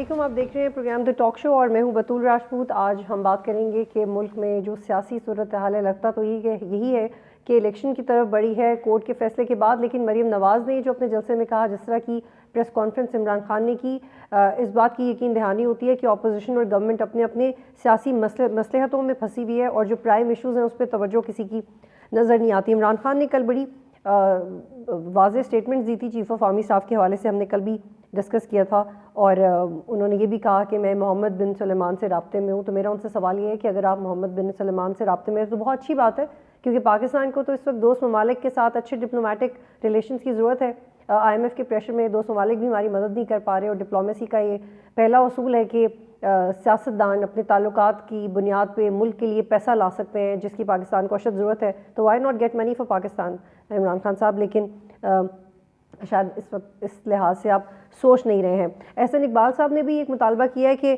علیکم، آپ دیکھ رہے ہیں پروگرام دی ٹاک شو اور میں ہوں بطول راجپوت۔ آج ہم بات کریں گے کہ ملک میں جو سیاسی صورتحال ہے، لگتا تو یہی ہے کہ الیکشن کی طرف بڑھی ہے کورٹ کے فیصلے کے بعد، لیکن مریم نواز نے جو اپنے جلسے میں کہا، جس طرح کی پریس کانفرنس عمران خان نے کی، اس بات کی یقین دہانی ہوتی ہے کہ اپوزیشن اور گورنمنٹ اپنے سیاسی مصلحتوں میں پھنسی ہوئی ہے اور جو پرائم ایشوز ہیں اس پہ توجہ کسی کی نظر نہیں آتی۔ عمران خان نے کل بڑی واضح سٹیٹمنٹ دی تھی چیف آف آرمی اسٹاف کے حوالے سے، ہم نے کل بھی ڈسکس کیا تھا، اور انہوں نے یہ بھی کہا کہ میں محمد بن سلمان سے رابطے میں ہوں۔ تو میرا ان سے سوال یہ ہے کہ اگر آپ محمد بن سلمان سے رابطے میں ہیں تو بہت اچھی بات ہے، کیونکہ پاکستان کو تو اس وقت دوست ممالک کے ساتھ اچھے ڈپلومیٹک ریلیشنز کی ضرورت ہے۔ آئی ایم ایف کے پریشر میں دوست ممالک بھی ہماری مدد نہیں کر پا رہے، اور ڈپلومیسی کا یہ پہلا اصول ہے کہ سیاستدان اپنے تعلقات کی بنیاد پہ ملک کے لیے پیسہ لا سکتے ہیں، جس کی پاکستان کو اشد ضرورت ہے۔ تو why not get money for Pakistan Imran Khan صاحب، لیکن شاید اس وقت اس لحاظ سے آپ سوچ نہیں رہے ہیں۔ احسن اقبال صاحب نے بھی ایک مطالبہ کیا ہے کہ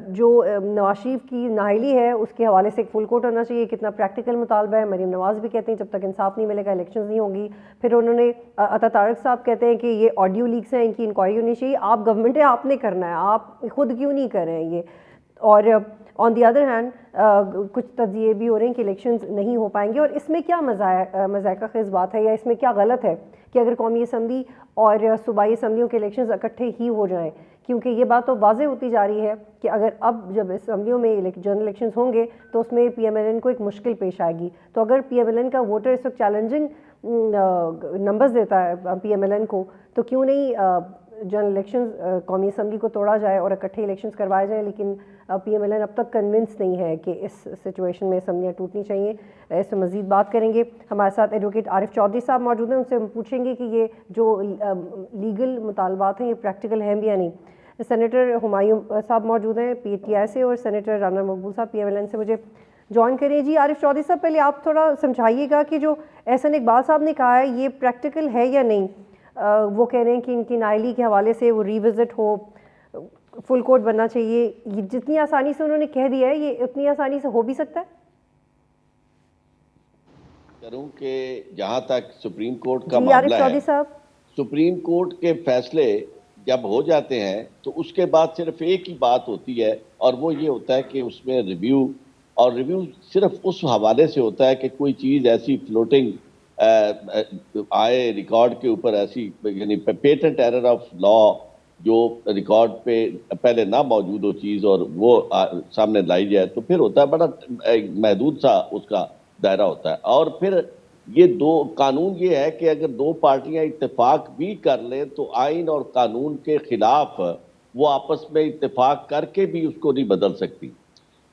جو نواز شریف کی نااہلی ہے اس کے حوالے سے ایک فل کوٹ ہونا چاہیے۔ کتنا پریکٹیکل مطالبہ ہے۔ مریم نواز بھی کہتے ہیں جب تک انصاف نہیں ملے گا الیکشنز نہیں ہوں گی۔ پھر انہوں نے عطا طارق صاحب کہتے ہیں کہ یہ آڈیو لیکس ہیں، ان کی انکوائری ہونی چاہیے۔ آپ گورنمنٹ ہے، آپ نے کرنا ہے، آپ خود کیوں نہیں کر رہے ہیں یہ؟ اور آن دی ادر ہینڈ کچھ تجزیے بھی ہو رہے ہیں کہ الیکشنز نہیں ہو پائیں گے، اور اس میں کیا مذائقہ خیز بات ہے، یا اس میں کیا غلط ہے کہ اگر قومی اسمبلی اور صوبائی اسمبلیوں کے الیکشنز اکٹھے ہی ہو جائیں؟ کیونکہ یہ بات تو واضح ہوتی جا رہی ہے کہ اگر اب جب اسمبلیوں میں جنرل الیکشنز ہوں گے تو اس میں پی ایم ایل این کو ایک مشکل پیش آئے گی۔ تو اگر پی ایم ایل این کا ووٹر اس وقت چیلنجنگ نمبرز دیتا ہے پی ایم ایل این کو، تو کیوں نہیں جنرل الیکشنز قومی اسمبلی کو توڑا جائے اور اکٹھے الیکشنز کروائے جائیں؟ لیکن پی ایم ایل این اب تک کنونس نہیں ہے کہ اس سچویشن میں اسمبلیاں ٹوٹنی چاہیے۔ اس سے مزید بات کریں گے، ہمارے ساتھ ایڈوکیٹ عارف چودھری صاحب موجود ہیں، ان سے ہم پوچھیں گے کہ یہ جو لیگل مطالبات ہیں یہ پریکٹیکل ہیں بھی یا نہیں۔ سینیٹر ہمایوں صاحب موجود ہیں پی ٹی آئی سے، اور سینیٹر رانا مقبول صاحب پی ایم ایل این سے مجھے جوائن کریں۔ جی عارف چودھری صاحب، پہلے آپ تھوڑا سمجھائیے گا کہ جو احسن اقبال صاحب نے کہا ہے یہ پریکٹیکل ہے یا نہیں؟ وہ کہہ رہے ہیں کہ ان کی نااہلی کے حوالے سے وہ ریوزٹ ہو، فل کوٹ بننا چاہیے، یہ جتنی آسانی سے انہوں نے کہہ دیا ہے یہ اتنی آسانی سے ہو بھی سکتا ہے؟ کروں کہ جہاں تک سپریم کورٹ کا جی معاملہ عارف ہے، چودھری صاحب، سپریم کورٹ کے فیصلے جب ہو جاتے ہیں تو اس کے بعد صرف ایک ہی بات ہوتی ہے، اور وہ یہ ہوتا ہے کہ اس میں ریویو، اور ریویو صرف اس حوالے سے ہوتا ہے کہ کوئی چیز ایسی فلوٹنگ آئے ریکارڈ کے اوپر، ایسی یعنی پیٹنٹ ایرر آف لا جو ریکارڈ پہ پہلے نہ موجود ہو چیز اور وہ سامنے لائی جائے، تو پھر ہوتا ہے بڑا محدود سا اس کا دائرہ ہوتا ہے۔ اور پھر یہ قانون یہ ہے کہ اگر دو پارٹیاں اتفاق بھی کر لیں تو آئین اور قانون کے خلاف وہ آپس میں اتفاق کر کے بھی اس کو نہیں بدل سکتی۔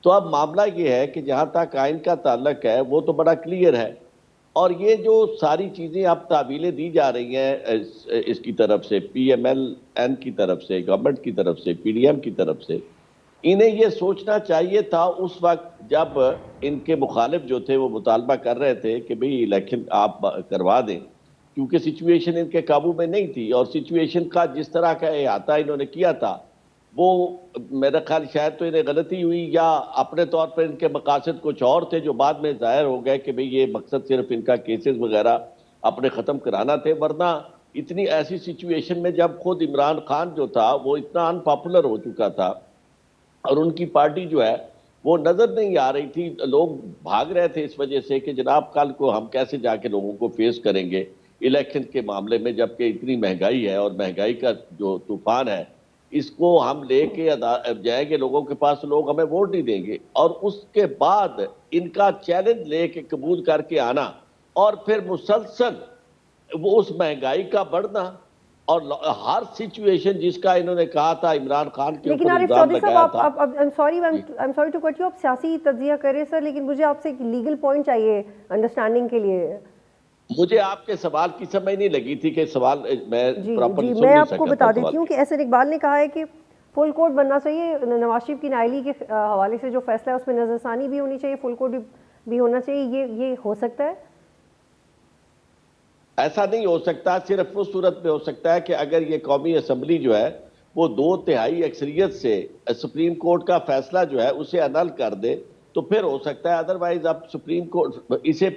تو اب معاملہ یہ ہے کہ جہاں تک آئین کا تعلق ہے وہ تو بڑا کلیئر ہے، اور یہ جو ساری چیزیں اب تعویلیں دی جا رہی ہیں اس کی طرف سے، پی ایم ایل این کی طرف سے، گورنمنٹ کی طرف سے، پی ڈی ایم کی طرف سے، انہیں یہ سوچنا چاہیے تھا اس وقت جب ان کے مخالف جو تھے وہ مطالبہ کر رہے تھے کہ بھئی الیکشن آپ کروا دیں، کیونکہ سچویشن ان کے قابو میں نہیں تھی، اور سچویشن کا جس طرح کا احاطہ انہوں نے کیا تھا وہ میرا خیال شاید تو انہیں غلطی ہوئی، یا اپنے طور پر ان کے مقاصد کچھ اور تھے جو بعد میں ظاہر ہو گئے کہ بھئی یہ مقصد صرف ان کا کیسز وغیرہ اپنے ختم کرانا تھے۔ ورنہ اتنی ایسی سچویشن میں جب خود عمران خان جو تھا وہ اتنا ان پاپولر ہو چکا تھا اور ان کی پارٹی جو ہے وہ نظر نہیں آ رہی تھی، لوگ بھاگ رہے تھے اس وجہ سے کہ جناب کل کو ہم کیسے جا کے لوگوں کو فیس کریں گے الیکشن کے معاملے میں، جبکہ اتنی مہنگائی ہے اور مہنگائی کا جو طوفان ہے اس کو ہم لے کے جائیں گے لوگوں کے پاس، لوگ ہمیں ووٹ نہیں دیں گے۔ اور اس کے بعد ان کا چیلنج لے کے قبول کر کے آنا، اور پھر مسلسل وہ اس مہنگائی کا بڑھنا، اور ہر سچویشن جس کا انہوں نے کہا تھا عمران خان کے لیکن اوپر عارف الزام چودھری لگایا صاحب تھا۔ I'm sorry to cut you، آپ سیاسی تجزیہ کریں سر، لیکن مجھے آپ سے ایک لیگل پوائنٹ چاہیے انڈرسٹینڈنگ کے لیے۔ مجھے آپ کے سوال کی سمجھ نہیں لگی تھی کہ سوال میں پراپرلی سن میں نہیں آپ کو سکا بتا تھا دیتی سوال ہوں کی۔ کہ احسن اقبال نے کہا ہے کہ فل کوٹ بننا چاہیے، نواز شریف کی نااہلی کے حوالے سے جو فیصلہ ہے اس میں نظر ثانی بھی ہونی چاہیے، فل کوٹ بھی ہونا چاہیے، یہ ہو سکتا ہے؟ ایسا نہیں ہو سکتا، صرف اس صورت میں ہو سکتا ہے کہ اگر یہ قومی اسمبلی جو ہے وہ 2/3 اکثریت سے سپریم کورٹ کا فیصلہ جو ہے اسے انل کر دے تو پھر ہو سکتا ہے، ادروائز اب سپریم کورٹ اسے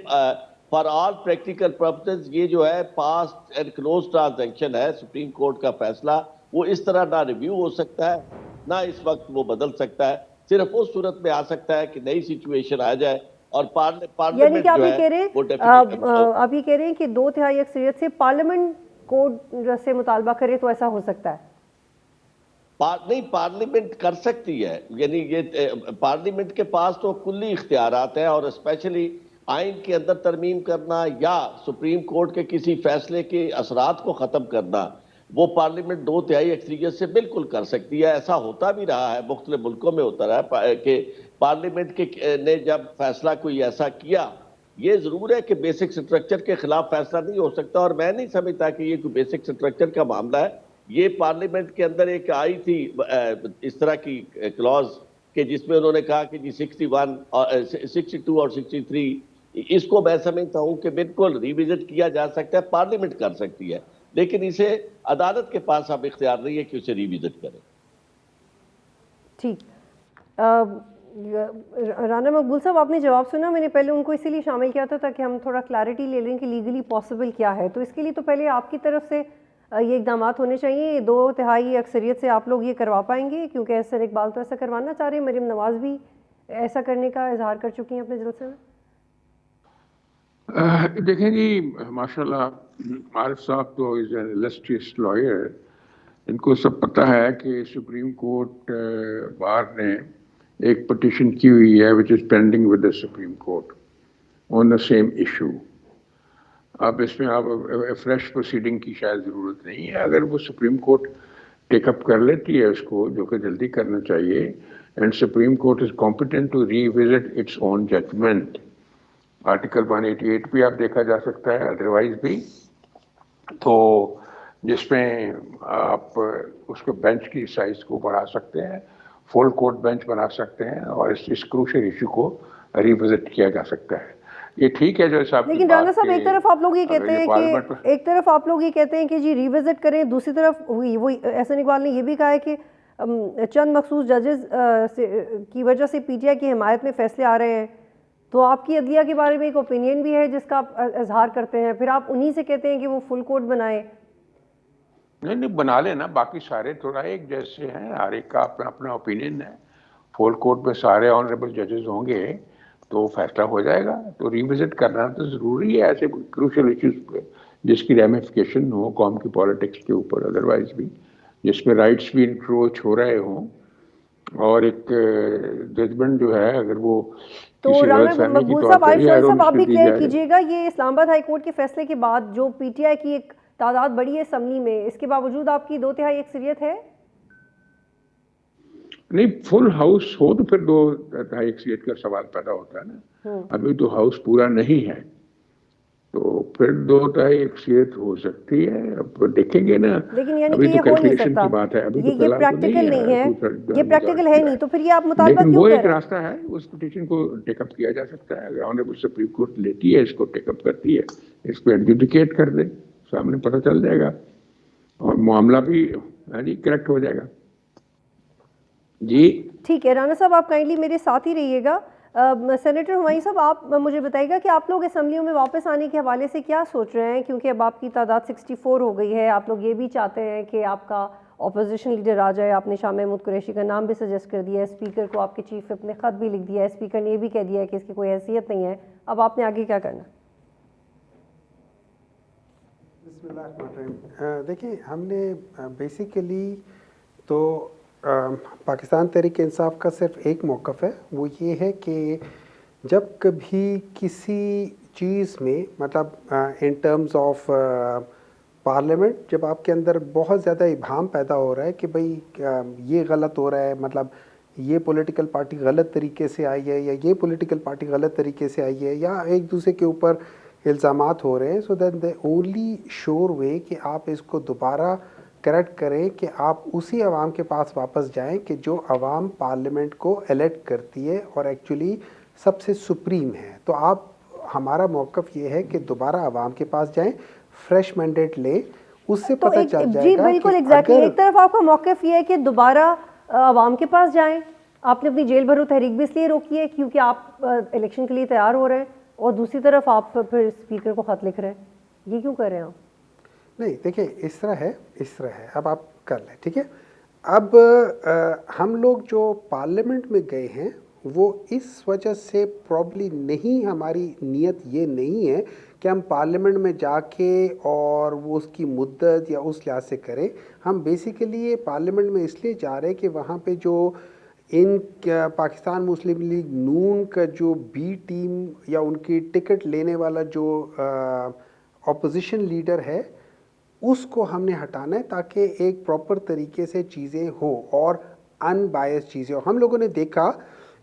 فار آل پریکٹیکل پرپسز یہ جو ہے پاسڈ اینڈ کلوز ٹرانزیکشن ہے، سپریم کورٹ کا فیصلہ وہ اس طرح نہ ریویو ہو سکتا ہے نہ اس وقت وہ بدل سکتا ہے. صرف اس صورت میں آ سکتا ہے کہ نئی سچویشن آ جائے اور یعنی پارلیمنٹ کہ آپ جو یہ کہہ رہے ہے وہ آپ یہ کہہ رہے ہیں کہ 2/3 اکثریت سے پارلیمنٹ کوڈ سے مطالبہ کرے تو ایسا ہو سکتا ہے؟ نہیں، پارلیمنٹ کر سکتی ہے. یعنی یہ پارلیمنٹ کے پاس تو کلی اختیارات ہیں، اور اسپیشلی آئین کے اندر ترمیم کرنا یا سپریم کورٹ کے کسی فیصلے کے اثرات کو ختم کرنا، وہ پارلیمنٹ 2/3 اکثریت سے بالکل کر سکتی ہے. ایسا ہوتا بھی رہا ہے، مختلف ملکوں میں ہوتا رہا ہے کہ پارلیمنٹ نے جب فیصلہ کوئی ایسا کیا. یہ ضرور ہے کہ بیسک سٹرکچر کے خلاف فیصلہ نہیں ہو سکتا، اور میں نہیں سمجھتا کہ یہ کوئی بیسک سٹرکچر کا معاملہ ہے. یہ پارلیمنٹ کے اندر ایک آئی تھی اس طرح کی کلوز کہ جس میں انہوں نے کہا کہ جی 61 اور 62 اور 63 اس کو میں سمجھتا ہوں کہ بالکل ریوزٹ کیا جا سکتا ہے، پارلیمنٹ کر سکتی ہے، لیکن اسے عدالت کے پاس اب اختیار نہیں ہے کہ اسے ریوزٹ کرے. ٹھیک. رانا مقبول صاحب، آپ نے جواب سنا. میں نے پہلے ان کو اسی لیے شامل کیا تھا تاکہ ہم تھوڑا کلیئرٹی لے لیں کہ لیگلی پاسبل کیا ہے. تو اس کے لیے تو پہلے آپ کی طرف سے یہ اقدامات ہونے چاہیے. 2/3 اکثریت سے آپ لوگ یہ کروا پائیں گے؟ کیونکہ احسن اقبال تو ایسا کروانا چاہ رہے ہیں، مریم نواز بھی ایسا کرنے کا اظہار کر چکی ہیں اپنے جلسے میں. دیکھیں جی، ماشاء اللہ عارف صاحب تو از این illustrious lawyer. ان کو سب پتہ ہے کہ سپریم کورٹ بار نے ایک پٹیشن کی ہوئی ہے which is pending with the Supreme Court on the same issue. اب اس میں آپ فریش پروسیڈنگ کی شاید ضرورت نہیں ہے. اگر وہ سپریم کورٹ ٹیک اپ کر لیتی ہے اس کو، جو کہ جلدی کرنا چاہیے، and supreme court is competent to revisit its own judgement. Article 188 بھی آپ دیکھا جا سکتا ہے، ادروائز بھی، تو جس میں آپ اس کو بینچ کی سائز کو بڑھا سکتے ہیں، فل کورٹ بینچ بنا سکتے ہیں، اور اس کروشل ایشو کو ریوزٹ کیا جا سکتا ہے. یہ ٹھیک ہے جو صاحب. لیکن رانا صاحب، ایک طرف آپ لوگ یہ کہتے ہیں کہ جی ریوزٹ کریں، دوسری طرف وہی احسن اقبال نے یہ بھی کہا ہے کہ چند مخصوص ججز کی وجہ سے پی ٹی آئی کی حمایت میں فیصلے آ رہے ہیں. تو آپ کی عدلیہ کے بارے میں ایک اوپینین بھی ہے جس کا آپ اظہار کرتے ہیں، پھر آپ انہی سے کہتے ہیں کہ وہ فل کورٹ بنائیں. نہیں بنا لینا، باقی سارے تھوڑا ایک جیسے ہیں، ہر ایک کا اپنا اپنا اوپینین ہے. فل کورٹ میں سارے آنریبل ججز ہوں گے تو فیصلہ ہو جائے گا. تو ریوزٹ کرنا تو ضروری ہے ایسے کروشل ایشوز پہ جس کی ریمیفیکیشن ہو قوم کی پالیٹکس کے اوپر، ادروائز بھی جس میں رائٹس بھی انکروچ ہو رہے ہوں، اور ایک ججمنٹ جو ہے اگر وہ تو رانا مقبول صاحب، عارف شاہی صاحب، آپ بھی کلیئر کیجیے گا، یہ اسلام آباد ہائی کورٹ کے فیصلے کے بعد جو پی ٹی آئی کی ایک تعداد بڑی ہے اسمبلی میں، اس کے باوجود آپ کی 2/3 اکثریت ہے؟ نہیں، فل ہاؤس ہو تو پھر 2/3 اکثریت کا سوال پیدا ہوتا ہے نا. ابھی تو ہاؤس پورا نہیں ہے، تو پھر 2/3 اکثریت ہو سکتی ہے. اب دیکھیں گے نا. لیکن یعنی ابھی کہ تو یہ ہو نہیں کیلکولیشن سکتا، کی بات ہے، ابھی تو یہ پریکٹیکل نہیں ہے، یہ پریکٹیکل ہے نہیں، تو پھر یہ آپ مطالبہ لیکن کیوں وہ کر ایک رہے ہیں؟ راستہ ہے، اس پٹیشن کو ٹیک اپ کیا جا سکتا ہے. اگر آنریبل سپریم کورٹ لیتی ہے اس کو، ٹیک اپ کرتی ہے، اس کو ایڈجوڈیکیٹ کر دے، سامنے پتہ چل جائے گا اور معاملہ بھی کریکٹ ہو جائے گا. جی ٹھیک ہے رانا صاحب، آپ کائنڈلی میرے ساتھ ہی رہیے گا. سینیٹر ہمایوں صاحب، آپ مجھے بتائیے گا کہ آپ لوگ اسمبلیوں میں واپس آنے کے حوالے سے کیا سوچ رہے ہیں، کیونکہ اب آپ کی تعداد 64 ہو گئی ہے. آپ لوگ یہ بھی چاہتے ہیں کہ آپ کا اپوزیشن لیڈر آ جائے. آپ نے شاہ محمود قریشی کا نام بھی سجیسٹ کر دیا ہے، اسپیکر کو آپ کے چیف وپ نے خط بھی لکھ دیا ہے، اسپیکر نے یہ بھی کہہ دیا ہے کہ اس کی کوئی حیثیت نہیں ہے. اب آپ نے آگے کیا کرنا؟ بسم اللہ الرحمن الرحیم. دیکھیں، ہم نے بیسیکلی تو پاکستان تحریک انصاف کا صرف ایک موقف ہے، وہ یہ ہے کہ جب کبھی کسی چیز میں، مطلب ان ٹرمز آف پارلیمنٹ، جب آپ کے اندر بہت زیادہ ابہام پیدا ہو رہا ہے کہ بھئی یہ غلط ہو رہا ہے، مطلب یہ پولیٹیکل پارٹی غلط طریقے سے آئی ہے، یا یہ پولیٹیکل پارٹی غلط طریقے سے آئی ہے، یا ایک دوسرے کے اوپر الزامات ہو رہے ہیں، سو دین دا اونلی شور وے کہ آپ اس کو دوبارہ کریکٹ کریں کہ آپ اسی عوام کے پاس واپس جائیں کہ جو عوام پارلیمنٹ کو الیکٹ کرتی ہے اور ایکچولی سب سے سپریم ہے. تو آپ، ہمارا موقف یہ ہے کہ دوبارہ عوام کے پاس جائیں، فریش مینڈیٹ لیں، اس سے پتہ چل جائے گا. جی بالکل ایگزیکٹلی. ایک طرف آپ کا موقف یہ ہے کہ دوبارہ عوام کے پاس جائیں. آپ نے اپنی جیل بھرو تحریک بھی اس لیے روکی ہے کیونکہ آپ الیکشن کے لیے تیار ہو رہے ہیں، اور دوسری طرف آپ پھر اسپیکر کو خط لکھ رہے ہیں. یہ کیوں کر رہے ہیں آپ؟ نہیں دیکھیں، اس طرح ہے. اب آپ کر لیں، ٹھیک ہے. اب ہم لوگ جو پارلیمنٹ میں گئے ہیں وہ اس وجہ سے پرابلی نہیں، ہماری نیت یہ نہیں ہے کہ ہم پارلیمنٹ میں جا کے اور وہ اس کی مدت یا اس لحاظ سے کریں. ہم بیسیکلی یہ پارلیمنٹ میں اس لیے جا رہے ہیں کہ وہاں پہ جو ان پاکستان مسلم لیگ نون کا جو بی ٹیم یا ان کی ٹکٹ لینے والا جو اپوزیشن لیڈر ہے اس کو ہم نے ہٹانا ہے تاکہ ایک پراپر طریقے سے چیزیں ہوں اور ان بائس چیزیں ہوں. ہم لوگوں نے دیکھا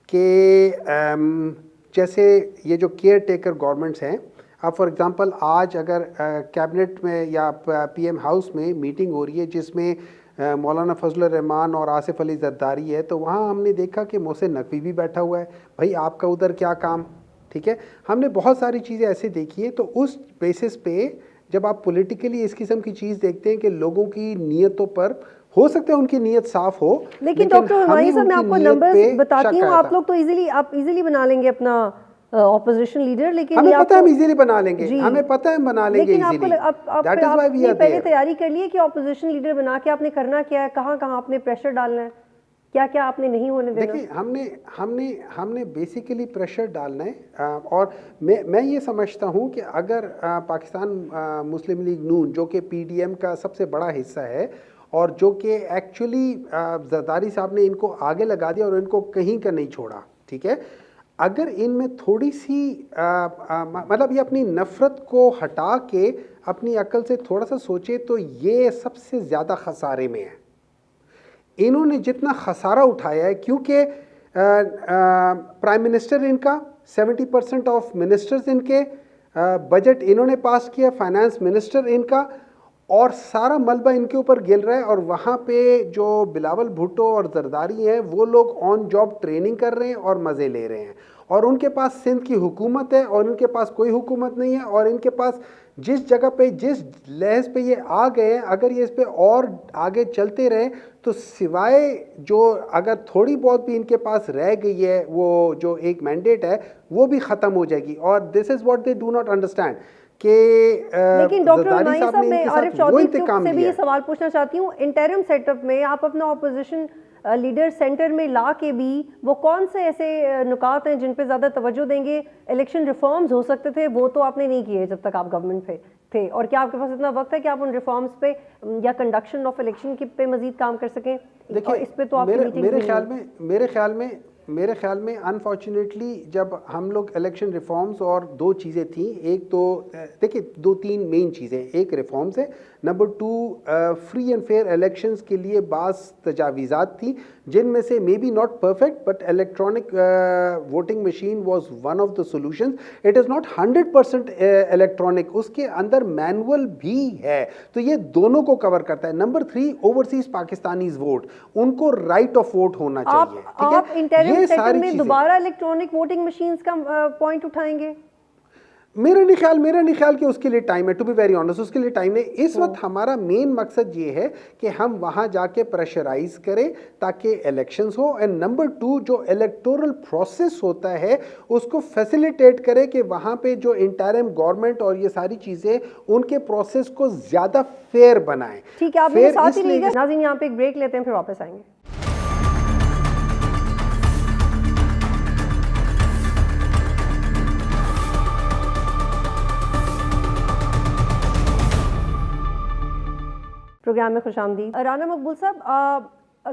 کہ جیسے یہ جو کیئر ٹیکر گورنمنٹس ہیں، اب فار ایگزامپل آج اگر کیبنٹ میں یا پی ایم ہاؤس میں میٹنگ ہو رہی ہے جس میں مولانا فضل الرحمان اور آصف علی زرداری ہے، تو وہاں ہم نے دیکھا کہ محسن نقوی بھی بیٹھا ہوا ہے. بھائی آپ کا ادھر کیا کام؟ ٹھیک ہے، ہم نے بہت ساری چیزیں ایسے دیکھی ہیں. تو اس بیسس پہ جب آپ پولیٹیکلی اس قسم کی چیز دیکھتے ہیں کہ لوگوں کی نیتوں پر ہو سکتا ہے ان کی نیت صاف ہو، لیکن ڈاکٹر ہمایوں صاحب میں آپ کو نمبرز بتاتی ہوں، آپ لوگ تو ایزیلی بنا لیں گے اپنا اپوزیشن لیڈر، لیکن ہمیں پتہ ہے ہم ایزیلی بنا لیں گے، ہمیں پتہ ہے ہم بنا لیں گے easily. That is why we are پہلے تیاری کر لیے کہ اپوزیشن لیڈر بنا کے آپ نے کرنا کیا ہے، کہاں کہاں آپ نے پریشر ڈالنا ہے، کیا کیا آپ نے نہیں ہونے دینا؟ دیکھیں ہم نے بیسیکلی پریشر ڈالنا ہے. اور میں یہ سمجھتا ہوں کہ اگر پاکستان مسلم لیگ نون جو کہ پی ڈی ایم کا سب سے بڑا حصہ ہے اور جو کہ ایکچولی زرداری صاحب نے ان کو آگے لگا دیا اور ان کو کہیں کا نہیں چھوڑا، ٹھیک ہے، اگر ان میں تھوڑی سی مطلب یہ اپنی نفرت کو ہٹا کے اپنی عقل سے تھوڑا سا سوچے تو یہ سب سے زیادہ خسارے میں ہے. انہوں نے جتنا خسارہ اٹھایا ہے، کیونکہ پرائم منسٹر ان کا 70% آف منسٹرز ان کے، بجٹ انہوں نے پاس کیا، فائنانس منسٹر ان کا، اور سارا ملبہ ان کے اوپر گر رہا ہے. اور وہاں پہ جو بلاول بھٹو اور زرداری ہیں وہ لوگ آن جاب ٹریننگ کر رہے ہیں اور مزے لے رہے ہیں، اور ان کے پاس سندھ کی حکومت ہے اور ان کے پاس کوئی حکومت نہیں ہے. اور ان کے پاس جس جگہ پہ جس لحاظ پہ یہ آ گئے ہیں، اگر یہ اس پہ اور آگے چلتے رہے تو سوائے جو اگر تھوڑی بہت بھی ان کے پاس رہ گئی ہے وہ جو ایک مینڈیٹ ہے وہ بھی ختم ہو جائے گی. اور this is what they do not understand کہ لیکن ڈاکٹر ہمایوں صاحب میں عارف چودھری سے بھی یہ سوال پوچھنا چاہتی ہوں، انٹرم سیٹ اپ میں آپ اپنا اپوزیشن لیڈر سینٹر میں لا کے بھی وہ کون سے ایسے نکات ہیں جن پہ زیادہ توجہ دیں گے؟ الیکشن ریفارمز ہو سکتے تھے، وہ تو آپ نے نہیں کیے جب تک آپ گورنمنٹ پہ تھے، اور کیا آپ کے پاس اتنا وقت ہے کہ آپ ان ریفارمز پہ یا کنڈکشن آف الیکشن پہ مزید کام کر سکیں؟ دیکھیں اس پہ تو آپ کی میرے خیال میں انفارچونیٹلی جب ہم لوگ الیکشن ریفارمز، اور دو چیزیں تھیں، ایک تو دیکھیں دو تین مین چیزیں، ایک ریفارمز ہے، number 2 free and fair elections کے لیے بعض تجاویزات تھیں جن میں سے may be not perfect but electronic voting machine was one of the solutions. It is not 100% electronic, اس کے اندر مینول بھی ہے، تو یہ دونوں کو کور کرتا ہے. نمبر 3 اوورسیز پاکستانیز ووٹ، ان کو رائٹ آف ووٹ ہونا چاہیے. آپ انٹرم سیٹ میں دوبارہ الیکٹرانک ووٹنگ مشینز کا پوائنٹ اٹھائیں گے؟ میرا نہیں خیال کہ اس کے لیے ٹائم ہے، ٹو بی ویری آنیسٹ اس کے لیے ٹائم نہیں. اس وقت ہمارا مین مقصد یہ ہے کہ ہم وہاں جا کے پریشرائز کریں تاکہ الیکشنز ہو، اینڈ نمبر 2 جو الیکٹورل پروسیس ہوتا ہے اس کو فیسیلیٹیٹ کرے کہ وہاں پہ جو انٹرم گورنمنٹ اور یہ ساری چیزیں ان کے پروسیس کو زیادہ فیئر بنائیں. ٹھیک ہے، آپ میرے ساتھ ہی رہیے گا ناظرین، یہاں پہ ایک بریک لیتے ہیں پھر واپس آئیں گے. پروگرام میں خوش آمدید. رانا مقبول صاحب،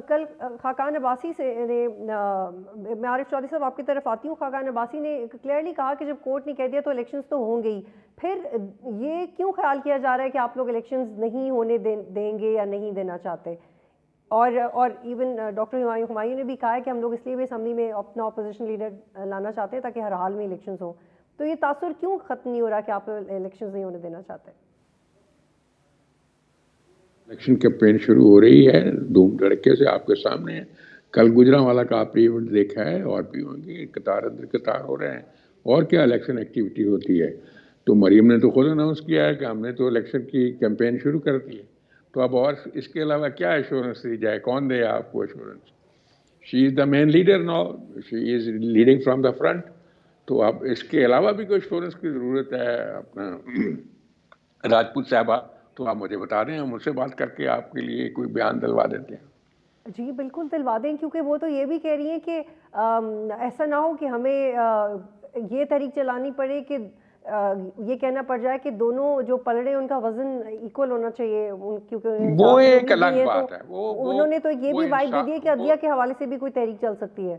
کل خاقان عباسی سے میں عارف چودھری صاحب آپ کی طرف آتی ہوں. خاقان عباسی نے کلیئرلی کہا کہ جب کورٹ نے کہہ دیا تو الیکشنز تو ہوں گے ہی، پھر یہ کیوں خیال کیا جا رہا ہے کہ آپ لوگ الیکشنز نہیں ہونے دیں گے یا نہیں دینا چاہتے؟ اور ایون ڈاکٹر ہمایوں نے بھی کہا ہے کہ ہم لوگ اس لیے بھی اسمبلی میں اپنا اپوزیشن لیڈر لانا چاہتے ہیں تاکہ ہر حال میں الیکشنز ہوں. تو یہ تاثر کیوں ختم نہیں ہو رہا کہ آپ الیکشنز نہیں ہونے دینا چاہتے؟ الیکشن کیمپین شروع ہو رہی ہے دھوم دھڑکے سے، آپ کے سامنے ہے. کل گجرانوالہ کا آپ نے ایونٹ دیکھا ہے، اور بھی ہوں گے، قطار اندر قطار ہو رہے ہیں. اور کیا الیکشن ایکٹیویٹی ہوتی ہے. تو مریم نے تو خود اناؤنس کیا ہے کہ ہم نے تو الیکشن کی کیمپین شروع کر دی ہے. تو اب اور اس کے علاوہ کیا ایشورنس دی جائے؟ کون دے آپ کو assurance? She is the main leader now, she is leading from the front. تو اب اس کے علاوہ بھی کوئی ایشورنس کی ضرورت ہے اپنا راجپوت صاحبہ، تو آپ مجھے بتا دیں، ہم ان سے بات کر کے آپ کے لیے کوئی بیان دلوا دیتے ہیں. جی بالکل دلوا دیں، کیونکہ وہ تو یہ بھی کہہ رہی ہیں کہ ایسا نہ ہو کہ ہمیں یہ تحریک چلانی پڑے کہ یہ کہنا پڑ جائے کہ دونوں جو پلڑے ان کا وزن ایکول ہونا چاہیے، کیونکہ وہ ایک الگ بات ہے، انہوں نے تو یہ بھی وائٹ دے دی کہ عدلیہ کے حوالے سے بھی کوئی تحریک چل سکتی ہے.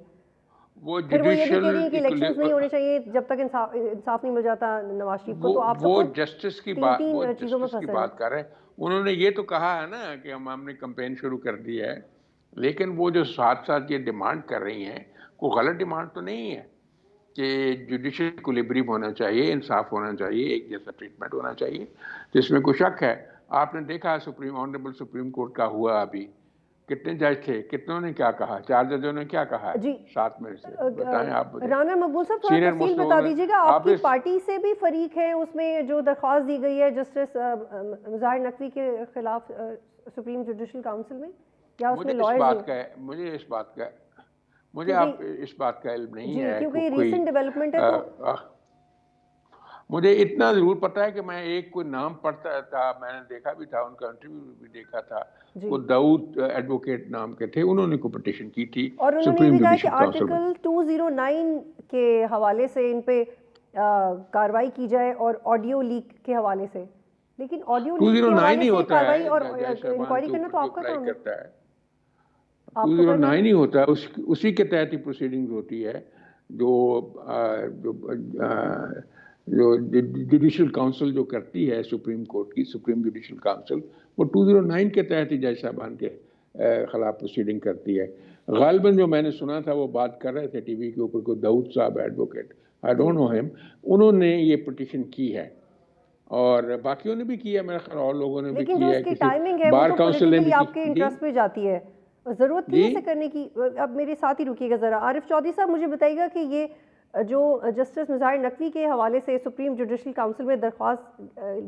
پھر وہ یہ بھی کہہ رہی ہیں کہ الیکشنز نہیں ہونے چاہیے جب تک انصاف نہیں مل جاتا نواز شریف کو. تو آپ وہ جسٹس کی بات کر رہے ہیں. انہوں نے یہ تو کہا ہے نا کہ ہم نے کمپین شروع کر دی ہے، لیکن وہ جو ساتھ ساتھ یہ ڈیمانڈ کر رہی ہیں وہ غلط ڈیمانڈ تو نہیں ہے کہ جوڈیشل ایکولیبریم ہونا چاہیے، انصاف ہونا چاہیے، ایک جیسا ٹریٹمنٹ ہونا چاہیے. تو اس میں کوئی شک ہے. آپ نے دیکھا آنریبل سپریم کورٹ کا ہوا ابھی، کتنے جج تھے، کتنوں نے کیا کہا، 4 ججوں نے کیا کہا ہے 7 میں سے، بتائیں آپ. رانا مقبول صاحب تھوڑا تفصیل بتا دیجیے گا، آپ کی پارٹی سے بھی فریق ہے اس میں جو درخواست دی گئی ہے جسٹس مظاہر نقوی کے خلاف سپریم جوڈیشل کاؤنسل میں، یا اس میں لائرز ہیں؟ مجھے آپ اس بات کا علم نہیں ہے، کیونکہ یہ ریسنٹ ڈیولپمنٹ ہے. تو مجھے اتنا ضرور پتا ہے کہ میں ایک کوئی نام پڑھتا تھا، میں نے دیکھا بھی تھا، ان کا انٹرویو بھی دیکھا تھا، وہ داؤد ایڈوکیٹ نام کے تھے، انہوں نے کوئی پٹیشن کی تھی اور انہوں نے یہ بھی کہا کہ آرٹیکل 209 کے حوالے سے ان پہ کارروائی کی جائے اور آڈیو لیک کے حوالے سے. لیکن آڈیو لیک کے حوالے سے کارروائی اور انکوائری کرنا تو آپ کا کام ہے. 209 ہی ہوتا ہے، اسی کے تحت ہی پروسیڈنگز ہوتی ہے. جو جوڈیشل کاؤنسل جو کرتی ہے سپریم کورٹ کی، سپریم جوڈیشل کاؤنسل، وہ 209 کے تحت ہی جج صاحبان کے خلاف پروسیڈنگ کرتی ہے. غالباً جو میں نے سنا تھا وہ بات کر رہے تھے ٹی وی کے اوپر، کو داؤد صاحب ایڈوکیٹ، آئی ڈونٹ نو ہم، انہوں نے یہ پٹیشن کی ہے اور باقیوں نے بھی کیا، میرے خیال اور لوگوں نے بھی کیا ہے. لیکن جو اس کی ٹائمنگ ہے وہ تو پولیٹیکلی آپ کے انٹرسٹ پہ جاتی ہے، ضرورت تھی اسے کرنے کی. اب میرے ساتھ ہی رکیے گا ذرا. عارف چودھری صاحب مجھے بتائیے گا کہ یہ جو جسٹس مظاہر نقوی کے حوالے سے سپریم جوڈیشل کاؤنسل میں درخواست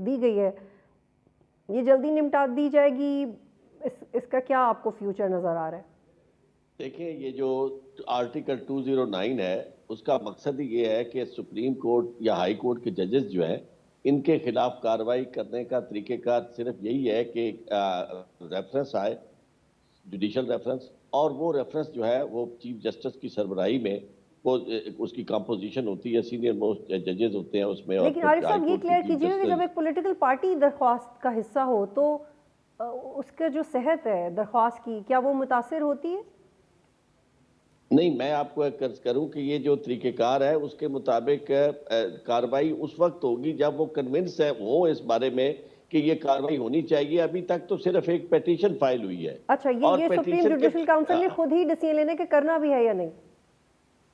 دی گئی ہے، یہ جلدی نمٹا دی جائے گی؟ اس کا کیا آپ کو فیوچر نظر آ رہا ہے؟ دیکھیں، یہ جو آرٹیکل 209 ہے اس کا مقصد ہی یہ ہے کہ سپریم کورٹ یا ہائی کورٹ کے ججز جو ہیں ان کے خلاف کارروائی کرنے کا طریقہ کار صرف یہی ہے کہ ریفرنس آئے، جوڈیشل ریفرنس، اور وہ ریفرنس جو ہے وہ چیف جسٹس کی سربراہی میں وہ اس کی کمپوزیشن ہوتی ہے، سینئر موسٹ ججز ہوتے ہیں اس میں. لیکن عارف صاحب یہ کلیئر کیجیے گا کہ جب ایک پولیٹیکل پارٹی درخواست کا حصہ ہو تو اس کا جو صحت ہے درخواست کی، کیا وہ متاثر ہوتی ہے؟ نہیں، میں آپ کو ایک عرض کروں کہ یہ جو طریقہ کار ہے اس کے مطابق کارروائی اس وقت ہوگی جب وہ کنونس ہو اس بارے میں کہ یہ کارروائی ہونی چاہیے. ابھی تک تو صرف ایک پیٹیشن فائل ہوئی ہے. اچھا، یہ سپریم جوڈیشل کاؤنسل نے خود ہی ڈیسیژن لینے کے کرنا بھی ہے یا نہیں؟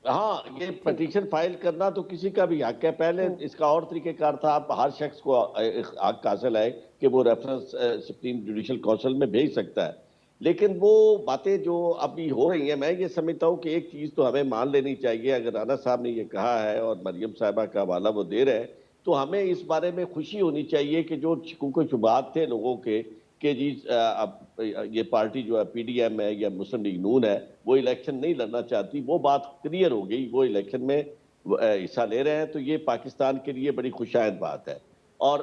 ہاں، یہ پیٹیشن فائل کرنا تو کسی کا بھی حق ہے. پہلے اس کا اور طریقہ کار تھا، ہر شخص کو حق حاصل ہے کہ وہ ریفرنس سپریم جوڈیشل کونسل میں بھیج سکتا ہے. لیکن وہ باتیں جو ابھی ہو رہی ہیں، میں یہ سمجھتا ہوں کہ ایک چیز تو ہمیں مان لینی چاہیے. اگر رانا صاحب نے یہ کہا ہے اور مریم صاحبہ کا حوالہ وہ دے رہے ہیں، تو ہمیں اس بارے میں خوشی ہونی چاہیے کہ جو شکوک و شبہات تھے لوگوں کے کہ جی یہ پارٹی جو ہے پی ڈی ایم ہے یا مسلم لیگ نون ہے وہ الیکشن نہیں لڑنا چاہتی، وہ بات کلیئر ہو گئی، وہ الیکشن میں حصہ لے رہے ہیں. تو یہ پاکستان کے لیے بڑی خوشائند بات ہے. اور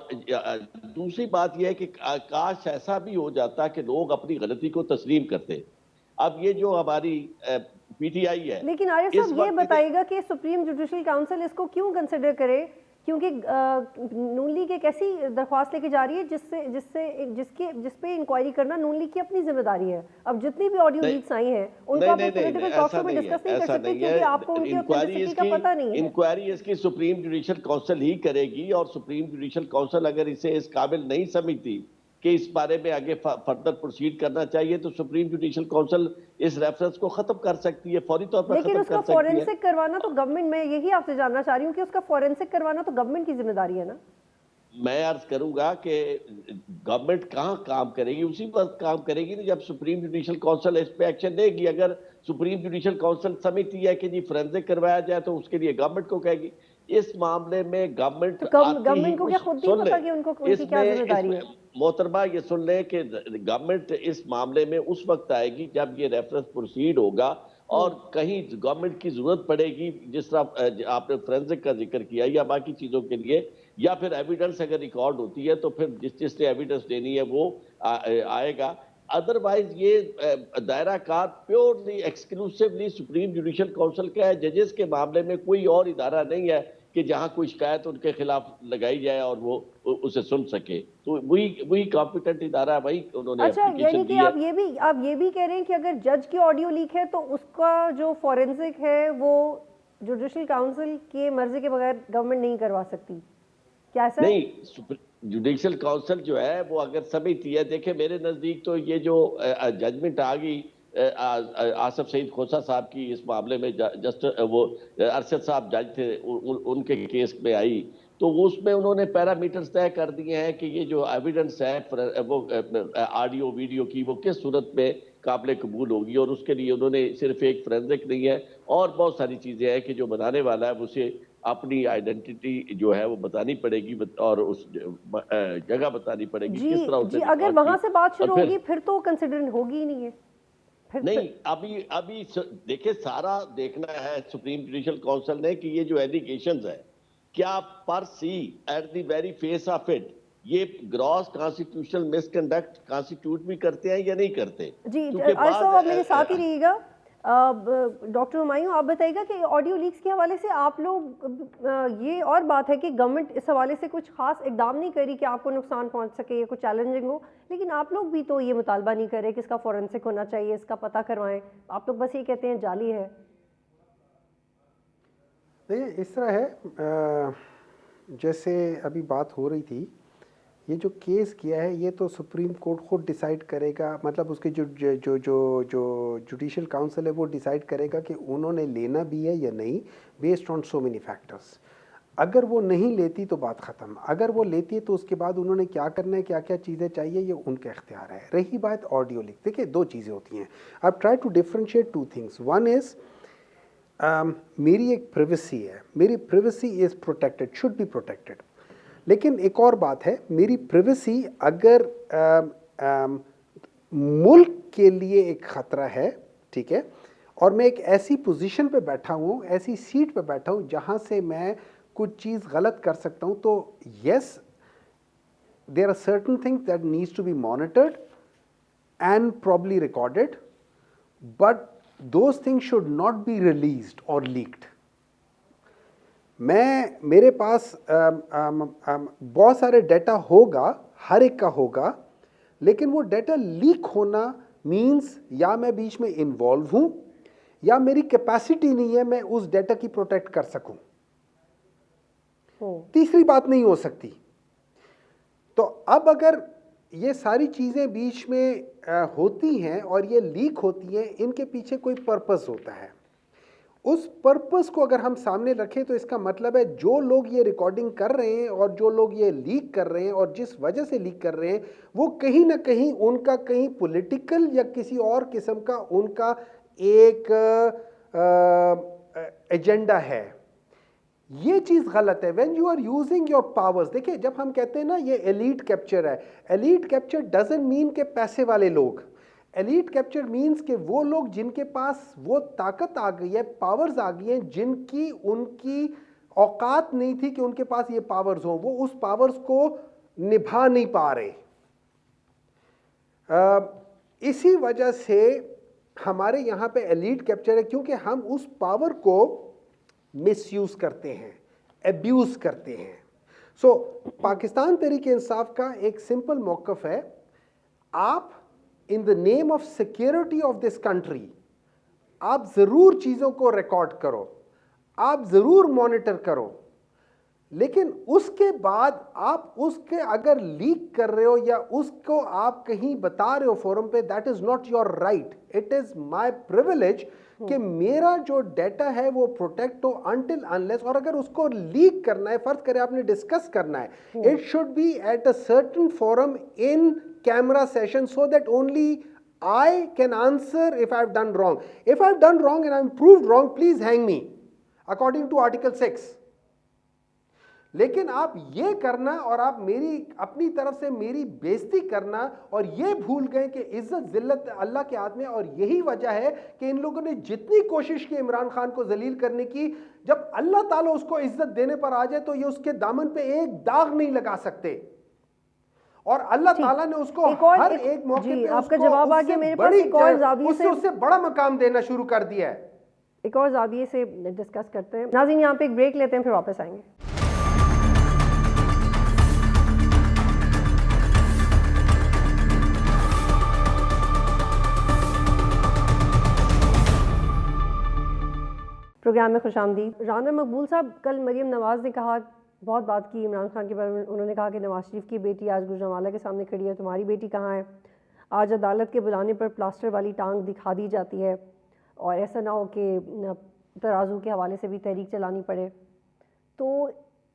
دوسری بات یہ ہے کہ کاش ایسا بھی ہو جاتا کہ لوگ اپنی غلطی کو تسلیم کرتے. اب یہ جو ہماری پی ٹی آئی ہے، لیکن عارف صاحب یہ بتائیے گا کہ سپریم جوڈیشل کاؤنسل اس کو کیوں کنسیڈر کرے؟ کیونکہ نون لیگ ایک ایسی درخواست لے کے جا رہی ہے جس پہ انکوائری کرنا نون لیگ کی اپنی ذمہ داری ہے. اب جتنی بھی آڈیو لیکس آئی ہیں ان کو آپ پولیٹیکل ٹاک شو میں ڈسکس نہیں کر سکتے کیونکہ آپ کو ان کی اوتھینٹسٹی کا پتہ نہیں ہے. انکوائری اس کی سپریم جوڈیشل کونسل ہی کرے گی، اور سپریم جوڈیشل کونسل اگر اسے اس قابل نہیں سمجھتی کہ اس بارے میں آگے فردر پروسیڈ کرنا چاہیے تو سپریم جوڈیشل کونسل اس ریفرنس کو ختم کر سکتی ہے، فوری طور پر ختم کر سکتی ہے. لیکن اس کا فورینسک کروانا تو گورنمنٹ، میں یہی آپ سے جاننا چاہ رہی ہوں کہ اس کا فورینسک کروانا تو گورنمنٹ کی ذمہ داری ہے نا. میں عرض کروں گا کہ گورنمنٹ کہاں کام کرے گی، اسی وقت کام کرے گی جب سپریم جوڈیشل کونسل اس پہ ایکشن لے گی. اگر سپریم جوڈیشل کونسل سمجھتی ہے کہ جی فورینسک کروایا جائے تو اس کے لیے گورنمنٹ کو کہے گی. اس معاملے میں گورنمنٹ کو کیا خود نہیں پتا کہ ان کی کیا ذمہ داری ہے؟ محترمہ یہ سن لیں کہ گورنمنٹ اس معاملے میں اس وقت آئے گی جب یہ ریفرنس پروسیڈ ہوگا اور کہیں گورنمنٹ کی ضرورت پڑے گی، جس طرح آپ نے فورینسک کا ذکر کیا یا باقی چیزوں کے لیے، یا پھر ایویڈنس اگر ریکارڈ ہوتی ہے تو پھر جس نے ایویڈنس دینی ہے وہ آئے گا. ادروائز یہ دائرہ کار purely exclusively supreme judicial council کا ہے. ججز کے معاملے میں کوئی اور ادارہ نہیں ہے کہ جہاں کوئی شکایت ان کے خلاف لگائی جائے اور وہ اسے سن سکے. تو وہی کمپیٹنٹ ادارہ ہے, وہی انہوں نے اچھا یعنی اپلیکیشن کہ دی ہے. آپ یہ بھی کہہ رہے ہیں کہ اگر جج کی آڈیو لیک ہے تو اس کا جو فورینسک ہے وہ جوڈیشل کاؤنسل کی مرضی کے بغیر گورنمنٹ نہیں کروا سکتی, کیا ایسا ہے؟ نہیں, جوڈیشل کونسل جو ہے وہ اگر سمجھتی ہے, دیکھیں میرے نزدیک تو یہ جو ججمنٹ آ گئی آصف سعید کھوسہ صاحب کی اس معاملے میں, جسٹ وہ ارشد صاحب جج تھے ان کے کیس میں آئی, تو اس میں انہوں نے پیرامیٹرز طے کر دیے ہیں کہ یہ جو ایویڈنس ہے وہ آڈیو ویڈیو کی وہ کس صورت میں قابل قبول ہوگی, اور اس کے لیے انہوں نے صرف ایک فورینسک نہیں ہے اور بہت ساری چیزیں ہیں کہ جو بنانے والا ہے اسے اپنی آئیڈینٹی جو ہے وہ بتانی پڑے گی اور اس جگہ بتانی پڑے گی کس طرح اسے اگر وہاں سے بات شروع ہوگی پھر تو کنسیڈر ہوگی ہی نہیں ہے. نہیں, ابھی دیکھیں سارا دیکھنا ہے سپریم جوڈیشل کونسل نے کہ یہ جو ایلیگیشنز ہے کیا per se at the very face of it یہ gross constitutional misconduct constitute بھی کرتے ہیں یا نہیں کرتے. جی صاحب آپ میرے ساتھ ہی رہیے گا. ڈاکٹر ہمایوں آپ بتائیے گا کہ آڈیو لیکس کے حوالے سے آپ لوگ, یہ اور بات ہے کہ گورنمنٹ اس حوالے سے کچھ خاص اقدام نہیں کری کہ آپ کو نقصان پہنچ سکے یا کچھ چیلنجنگ ہو, لیکن آپ لوگ بھی تو یہ مطالبہ نہیں کرے کہ اس کا فورینسک ہونا چاہیے, اس کا پتہ کروائیں. آپ لوگ بس یہ کہتے ہیں جعلی ہے. نہیں, اس طرح ہے جیسے ابھی بات ہو رہی تھی, یہ جو کیس کیا ہے یہ تو سپریم کورٹ خود ڈیسائیڈ کرے گا, مطلب اس کے جو جوڈیشل کاؤنسل ہے وہ ڈیسائیڈ کرے گا کہ انہوں نے لینا بھی ہے یا نہیں, based on so many factors. اگر وہ نہیں لیتی تو بات ختم, اگر وہ لیتی ہے تو اس کے بعد انہوں نے کیا کرنا ہے, کیا کیا چیزیں چاہیے, یہ ان کا اختیار ہے. رہی بات آڈیو لیک, دیکھیں دو چیزیں ہوتی ہیں. اب try to differentiate two things. One is میری ایک پریویسی ہے, میری privacy is protected, should be protected. لیکن ایک اور بات ہے, میری پریویسی اگر ملک کے لیے ایک خطرہ ہے, ٹھیک ہے, اور میں ایک ایسی پوزیشن پہ بیٹھا ہوں, ایسی سیٹ پہ بیٹھا ہوں جہاں سے میں کچھ چیز غلط کر سکتا ہوں, تو yes there are certain things that needs to be monitored and probably recorded, but those things should not be released or leaked. میرے پاس بہت سارے ڈیٹا ہوگا, ہر ایک کا ہوگا, لیکن وہ ڈیٹا لیک ہونا مینس یا میں بیچ میں انوالو ہوں یا میری کیپیسٹی نہیں ہے میں اس ڈیٹا کی پروٹیکٹ کر سکوں. تیسری بات نہیں ہو سکتی. تو اب اگر یہ ساری چیزیں بیچ میں ہوتی ہیں اور یہ لیک ہوتی ہیں, ان کے پیچھے کوئی پرپس ہوتا ہے. اس پرپس کو اگر ہم سامنے رکھیں تو اس کا مطلب ہے جو لوگ یہ ریکارڈنگ کر رہے ہیں اور جو لوگ یہ لیک کر رہے ہیں اور جس وجہ سے لیک کر رہے ہیں وہ کہیں نہ کہیں ان کا کہیں پولیٹیکل یا کسی اور قسم کا ان کا ایک ایجنڈا ہے. یہ چیز غلط ہے. When you are using your powers, دیکھیں جب ہم کہتے ہیں نا یہ ایلیٹ کیپچر ہے, ایلیٹ کیپچر ڈزنٹ مین کہ پیسے والے لوگ. ایلیٹ کیپچر مینس کہ وہ لوگ جن کے پاس وہ طاقت آ گئی ہے, پاورز آ گئی ہیں, جن کی ان کی اوقات نہیں تھی کہ ان کے پاس یہ پاورز ہوں, وہ اس پاورز کو نبھا نہیں پا رہے. اسی وجہ سے ہمارے یہاں پہ ایلیٹ کیپچر ہے, کیونکہ ہم اس پاور کو مس یوز کرتے ہیں, ایبیوز کرتے ہیں. سو پاکستان تحریک انصاف کا ایک سمپل موقف ہے, آپ in the name of security of this country آپ ضرور چیزوں کو ریکارڈ کرو, آپ ضرور مانیٹر کرو, لیکن اس کے بعد آپ اس کے اگر لیک کر رہے ہو یا اس کو آپ کہیں بتا رہے ہو فورم پہ, that is not your right. It is my privilege کہ میرا جو ڈیٹا ہے وہ پروٹیکٹ ہو until unless, اور اگر اس کو لیک کرنا ہے, فرض کرے آپ نے ڈسکس کرنا ہے, it should be at a certain forum in camera session so that only I can answer if I've done wrong. If I've done wrong and I'm proved wrong, please hang me according to Article 6. لیکن آپ یہ کرنا اور آپ میری اپنی طرف سے میری بےزتی کرنا اور یہ بھول گئے کہ عزت ذلت اللہ کے ہاتھ میں, اور یہی وجہ ہے کہ ان لوگوں نے جتنی کوشش کی عمران خان کو ذلیل کرنے کی, جب اللہ تعالیٰ اس کو عزت دینے پر آ جائے تو یہ اس کے دامن پہ ایک داغ نہیں لگا سکتے. اور اللہ تعالیٰ نے اس کو ہر ایک موقع پہ آپ کا جواب آگے میرے پاس ایک اور زاویے سے اس سے بڑا مقام دینا شروع کر دیا ہے. ایک اور زاویے سے ڈسکس کرتے ہیں. ناظرین یہاں پہ ایک بریک لیتے ہیں پھر واپس آئیں گے. پروگرام میں خوش آمدید. رانا مقبول صاحب, کل مریم نواز نے کہا, بہت بات کی عمران خان کے بارے میں, انہوں نے کہا کہ نواز شریف کی بیٹی آج گوجرانوالہ کے سامنے کھڑی ہے, تمہاری بیٹی کہاں ہے؟ آج عدالت کے بلانے پر پلاسٹر والی ٹانگ دکھا دی جاتی ہے, اور ایسا نہ ہو کہ ترازو کے حوالے سے بھی تحریک چلانی پڑے. تو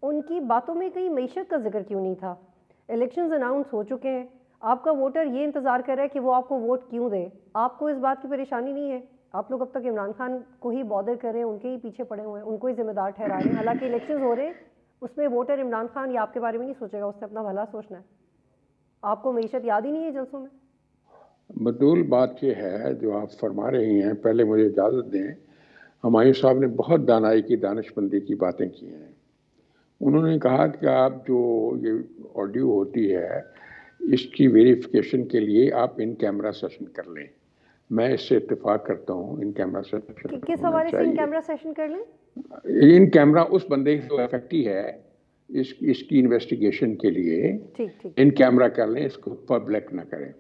ان کی باتوں میں کہیں معیشت کا ذکر کیوں نہیں تھا؟ الیکشنز اناؤنس ہو چکے ہیں, آپ کا ووٹر یہ انتظار کر رہا ہے کہ وہ آپ کو ووٹ کیوں دے. آپ کو اس بات کی پریشانی نہیں ہے؟ آپ لوگ اب تک عمران خان کو ہی بادر کر رہے ہیں, ان کے ہی پیچھے پڑے ہوئے ہیں, ان کو ہی ذمہ دار ٹھہرا رہے ہیں, حالانکہ الیکشنز ہو رہے ہیں, اس میں ووٹر عمران خان یا آپ کے بارے میں نہیں سوچے گا, اس نے اپنا بھلا سوچنا ہے. آپ کو معیشت یاد ہی نہیں ہے جلسوں میں؟ بدول بات یہ ہے جو آپ فرما رہی ہیں. پہلے مجھے اجازت دیں, ہمایوں صاحب نے بہت دانائی کی, دانش مندی کی باتیں کی ہیں. انہوں نے کہا کہ آپ جو یہ آڈیو ہوتی ہے اس کی ویریفیکیشن کے لیے آپ ان کیمرہ سیشن کر لیں. میں اس سے اتفاق کرتا ہوں, ان کیمرہ سیشن کس حوالے سے ان کیمرہ سیشن کر لیں؟ ان کیمرہ اس بندے کی جو افیکٹی ہے اس کی انویسٹیگیشن کے لیے ان کیمرہ کر لیں, اس کو پبلک نہ کریں.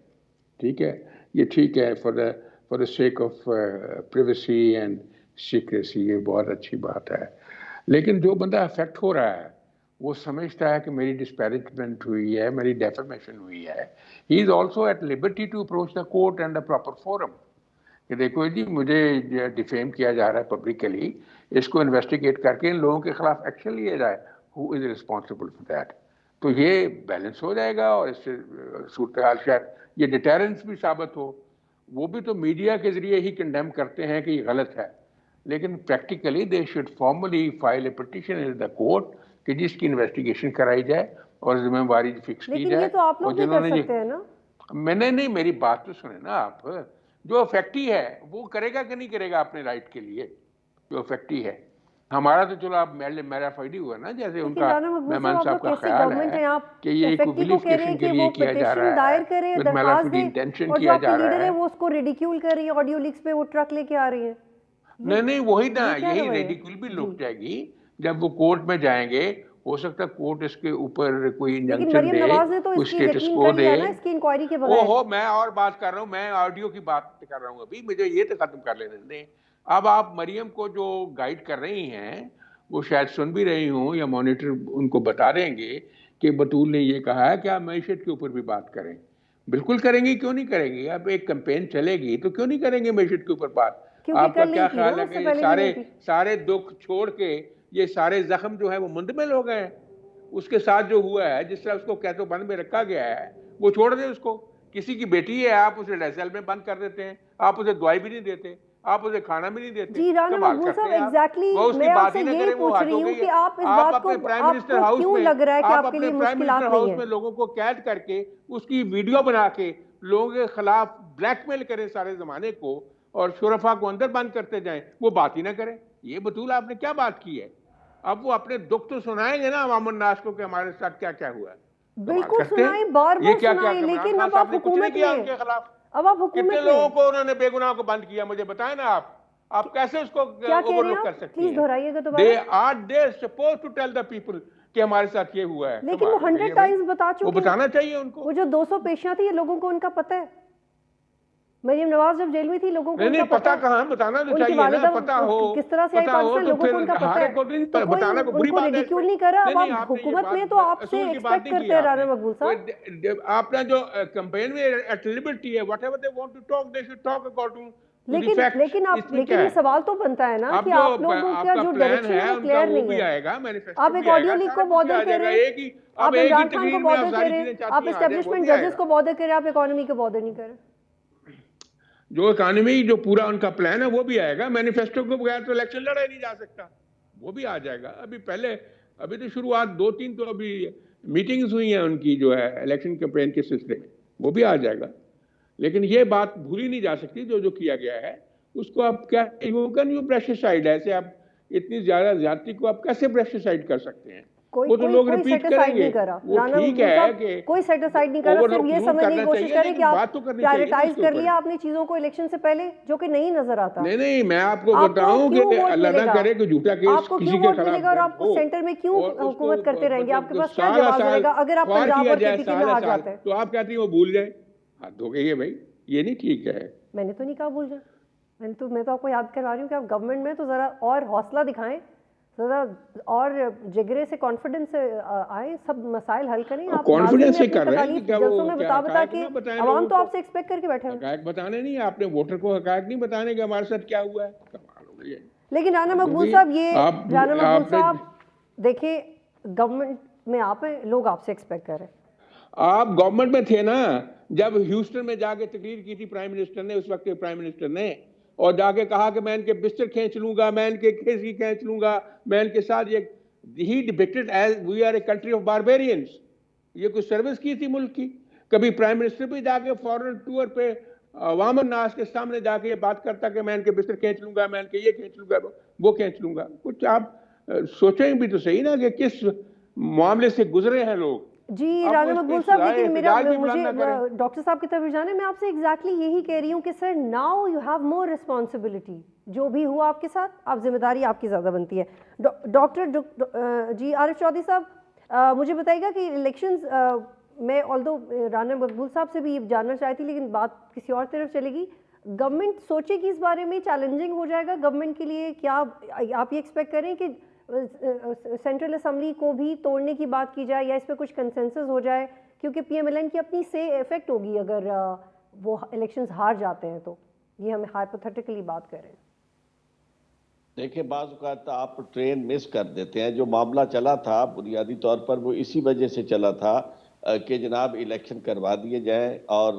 ٹھیک ہے, یہ ٹھیک ہے for the sake of privacy and secrecy, یہ بہت اچھی بات ہے. لیکن جو بندہ افیکٹ ہو رہا ہے وہ سمجھتا ہے کہ میری ڈسپیریجمنٹ ہوئی ہے, میری ڈیفیمیشن ہوئی ہے. He is also at liberty to approach the court and the proper forum کہ دیکھو جی مجھے ڈیفیم کیا جا رہا ہے پبلکلی, اس کو انویسٹیگیٹ کر کے ان لوگوں کے خلاف ایکشن لیا جائے. ہو از ریسپانسبل فار دیٹ؟ تو یہ بیلنس ہو جائے گا, اور اس سے صورتحال شاید یہ ڈیٹرنس بھی ثابت ہو. وہ بھی تو میڈیا کے ذریعے ہی کنڈیم کرتے ہیں کہ یہ غلط ہے, لیکن practically they should formally file a petition in the court کہ جس کی انویسٹیگیشن کرائی جائے اور ذمہ داری فکس کی جائے. لیکن یہ تو آپ لوگ نہیں کر سکتے ہیں نا. میں نے نہیں, میری بات تو سنیں نا آپ. جو افیکٹی ہے وہ کرے گا کہ نہیں کرے گا اپنے رائٹ کے لیے, جو افیکٹی ہے. ہمارا تو چلو آپ میرا فائدہ ہوا نا, جیسے ان کا مہمان صاحب کا خیال ہے کہ یہ ایک ویریفیکیشن کے لیے کیا جا رہا ہے, ود ملافڈ انٹینشن کیا جا رہا ہے. وہ اس کو ریڈیکیول کر رہی ہے, آڈیو لیکس پہ وہ ٹرک لے کے آ رہی ہے. نہیں وہی نا, یہی ریڈیکیول بھی لک جائے گی جب وہ کورٹ میں جائیں گے. ہو سکتا ہے کورٹ اس کے اوپر کوئی انجنکشن دے, کوئی اسٹیٹس کو دے. میں اور بات کر رہا ہوں, میں آڈیو کی بات کر رہا ہوں ابھی, مجھے یہ تو ختم کر لینے دیں. اب آپ مریم کو جو گائیڈ کر رہی ہیں وہ شاید سن بھی رہی ہوں, یا مانیٹر ان کو بتا دیں گے کہ بطول نے یہ کہا ہے کہ آپ معیشت کے اوپر بھی بات کریں. بالکل کریں گی, کیوں نہیں کریں گی؟ اب ایک کمپین چلے گی تو کیوں نہیں کریں گے معیشت کے اوپر بات؟ آپ کا کیا خیال ہے کہ یہ سارے دکھ چھوڑ کے یہ سارے زخم جو ہے وہ مندمل ہو گئے ہیں؟ اس کے ساتھ جو ہوا ہے, جس طرح اس کو قید و بند میں رکھا گیا ہے, وہ چھوڑ دیں اس کو. کسی کی بیٹی ہے, آپ اسے ڈیسل میں بند کر دیتے ہیں, آپ اسے دوائی بھی نہیں دیتے, آپ اسے کھانا بھی نہیں دیتے. جی رانا مقبول صاحب, ایگزیکٹلی میں آپ سے یہی پوچھ رہی ہوں کہ آپ اس بات کو, آپ کو کیوں لگ رہا ہے کہ آپ کے لیے مشکلات نہیں ہیں؟ لوگوں کو قید کر کے اس کی ویڈیو بنا کے لوگوں کے خلاف بلیک میل کریں سارے زمانے کو, اور شرفا کو اندر بند کرتے جائیں, وہ بات ہی نہ کریں. یہ بطول آپ نے کیا بات کی ہے؟ اب وہ اپنے دکھ تو سنائیں گے نا عوام الناس کو کہ ہمارے ساتھ کیا کیا ہوا ہے. بالکل سنائیں, بار بار سنائیں, لیکن اب آپ حکومت میں ہیں. اب آپ حکومت میں, کتنے لوگوں کو انہوں نے بے گناہ کو بند کیا, مجھے بتائیں نا. آپ کیسے اس کو اوور لک کر سکتے ہیں؟ پلیز دہرائیے گا دوبارہ. They are supposed to tell the people کہ ہمارے ساتھ یہ ہوا ہے. لیکن وہ 100 ٹائمز بتا چکے ہیں. وہ بتانا چاہیے ان کو. وہ جو 200 پیشیاں تھی, یہ لوگوں کو ان کا پتہ ہے. مریم نواز جب جیل میں تھی, لوگوں کو ان کا پتہ کہاں, بتانا تو چاہیے نا. پتہ ہو کس طرح سے آئی پاکستان, لوگوں کو ان کا پتہ ہے. بتانا کو بری بات ہے. ریڈیکیول نہیں کر رہا. اب آپ حکومت میں تو آپ سے ایکسپیکٹ کرتے ہیں رانا مقبول صاحب. آپ نے جو کمپین میں ایٹ لبرٹی ہے, whatever they want to talk, they should talk according. لیکن یہ سوال تو بنتا ہے نا کہ آپ لوگوں کا جو ڈائریکشن ہے وہ کلیئر نہیں ہے. آپ ایک آڈیو لیک کو بادر کر رہے ہیں, آپ عمران خان کو بادر کر رہے ہیں, آپ اسٹیبلشمنٹ ججز کو بادر کر رہے ہیں, آپ اکانومی کو بادر نہیں کر رہے. جو اکانومی جو پورا ان کا پلان ہے وہ بھی آئے گا. مینیفیسٹو کے بغیر تو الیکشن لڑا نہیں جا سکتا, وہ بھی آ جائے گا. ابھی تو شروعات 2-3 تو ابھی میٹنگز ہوئی ہیں ان کی جو ہے الیکشن کیمپین کے سلسلے میں, وہ بھی آ جائے گا. لیکن یہ بات بھولی نہیں جا سکتی جو کیا گیا ہے اس کو آپ کیا برش سائڈ, ایسے آپ اتنی زیادہ زیادتی کو آپ کیسے برش سائڈ کر سکتے ہیں؟ وہ تو لوگ ریپیٹ کریں گے. وہ ٹھیک ہے کہ کوئی سیٹسفائڈ نہیں کر رہا, صرف یہ سمجھنے کی کوشش کریں کہ آپ پرائیورٹائز کر لیا آپ نے چیزوں کو الیکشن سے پہلے, جو کہ نہیں نظر آتا. نہیں, میں آپ کو بتاؤں کہ اللہ نہ کرے کہ جھوٹا کیس کسی کے خلاف اور آپ کو سینٹر میں کیوں حکومت کرتے رہیں گے, آپ کے پاس کیا جواز رہے گا اگر آپ پنجاب اور کے پی کے میں ہار جاتے ہیں؟ تو آپ کہتی ہیں وہ بھول جائیں, حد ہو گئی ہے بھائی, یہ نہیں ٹھیک ہے. میں نے تو نہیں کہا بھول جائیں, میں تو آپ کو یاد کروا رہی ہوں کہ آپ گورنمنٹ میں تو ذرا اور حوصلہ دکھائیں, ذرا اور جگرے سے کانفیڈنس سے آئیں, سب مسائل حل کریں. آپ کانفیڈنس سے کر رہے ہیں, جلسوں میں بتا کے عوام تو آپ سے ایکسپیکٹ کر کے بیٹھے ہیں. حقائق بتانے نہیں, آپ نے ووٹر کو حقائق نہیں بتانے کہ ہمارے ساتھ کیا ہوا ہے. کمال ہو گئی ہے. لیکن رانا مقبول صاحب دیکھیں گورنمنٹ میں آپ ہیں, لوگ آپ سے ایکسپیکٹ کر رہے ہیں. آپ گورنمنٹ میں تھے نا جب ہیوسٹن میں جا کے تقریر کی تھی پرائم منسٹر نے, اس وقت کے پرائم منسٹر نے, اور جا کے کہا کہ میں ان کے بستر کھینچ لوں گا, میں ان کے کھیسی کھینچ لوں گا, میں ان کے ساتھ یہ ہی depicted as we are a country of barbarians. یہ کوئی سروس کی تھی ملک کی؟ کبھی پرائم منسٹر بھی جا کے فورن ٹور پہ عوام الناس کے سامنے جا کے یہ بات کرتا کہ میں ان کے بستر کھینچ لوں گا, میں ان کے یہ کھینچ لوں گا, وہ کھینچ لوں گا. کچھ آپ سوچیں بھی تو صحیح نا کہ کس معاملے سے گزرے ہیں لوگ. جی رانا مقبول صاحب, لیکن مجھے ڈاکٹر صاحب کی طرف جانے, میں آپ سے ایگزیکٹلی یہی کہہ رہی ہوں کہ sir now you have more responsibility. جو بھی ہوا آپ کے ساتھ, آپ ذمہ داری آپ کی زیادہ بنتی ہے. ڈاکٹر جی عارف چودھری صاحب مجھے بتائیے گا کہ الیکشنز میں آلدو رانا مقبول صاحب سے بھی یہ جاننا چاہتی, لیکن بات کسی اور طرف چلے گی. گورنمنٹ سوچے کہ اس بارے میں چیلنجنگ ہو جائے گا گورنمنٹ کے لیے, کیا آپ یہ ایکسپیکٹ کریں کہ سینٹرل اسمبلی کو بھی توڑنے کی بات کی جائے یا اس پہ کچھ کنسنسس ہو جائے, کیونکہ پی ایم ایل این کی اپنی سے افیکٹ ہوگی اگر وہ الیکشنز ہار جاتے ہیں تو. یہ ہم ہائپوتھیٹیکلی بات کر رہے ہیں. دیکھیں بعض اوقات آپ ٹرین مس کر دیتے ہیں. جو معاملہ چلا تھا بنیادی طور پر وہ اسی وجہ سے چلا تھا کہ جناب الیکشن کروا دیے جائیں اور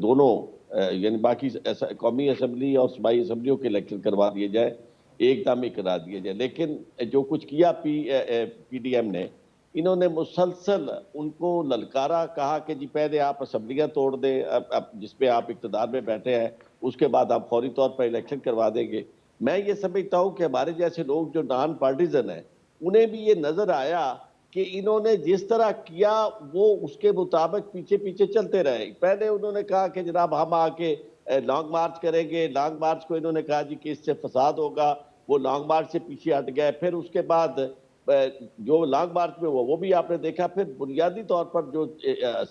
دونوں یعنی باقی قومی اسمبلی اور صوبائی اسمبلیوں کے الیکشن کروا دیے جائیں, ایک دم ہی کرا دیے جائے. لیکن جو کچھ کیا پی ڈی ایم نے, انہوں نے مسلسل ان کو للکارا, کہا کہ جی پہلے آپ اسمبلیاں توڑ دیں جس پہ آپ اقتدار میں بیٹھے ہیں, اس کے بعد آپ فوری طور پر الیکشن کروا دیں گے. میں یہ سمجھتا ہوں کہ ہمارے جیسے لوگ جو نان پارٹیزن ہیں انہیں بھی یہ نظر آیا کہ انہوں نے جس طرح کیا وہ اس کے مطابق پیچھے پیچھے چلتے رہے. پہلے انہوں نے کہا کہ جناب ہم آ کے لانگ مارچ کریں گے, لانگ مارچ کو انہوں نے کہا جی کہ اس سے فساد ہوگا, وہ لانگ مارچ سے پیچھے ہٹ گئے. پھر اس کے بعد جو لانگ مارچ میں وہ بھی آپ نے دیکھا. پھر بنیادی طور پر جو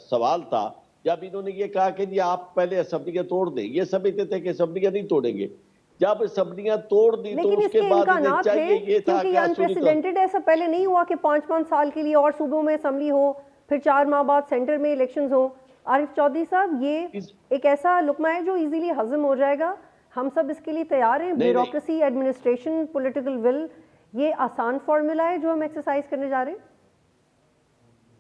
سوال تھا جب انہوں نے یہ کہا کہ جی آپ پہلے اسمبلیاں توڑ دیں, یہ سمجھتے تھے کہ اسمبلیاں نہیں توڑیں گے. جب اسمبلیاں توڑ دی تو اس کے بعد انہیں چاہیے یہ تھا کہ انپریسیڈنٹڈ ایسا پہلے نہیں ہوا کہ 5 سال کے لیے اور صوبوں میں اسمبلی ہو, پھر 4 ماہ بعد سینٹر میں الیکشنز ہوں. عارف چودھری صاحب یہ ایک ایسا لقمہ ہے جو ایزیلی ہضم ہو جائے گا, ہم سب اس کے لیے تیار ہیں. بیوروکریسی, ایڈمنسٹریشن, پولیٹیکل ول, یہ آسان فارمولا ہے جو ہم ایکسرسائز کرنے جا رہے ہیں.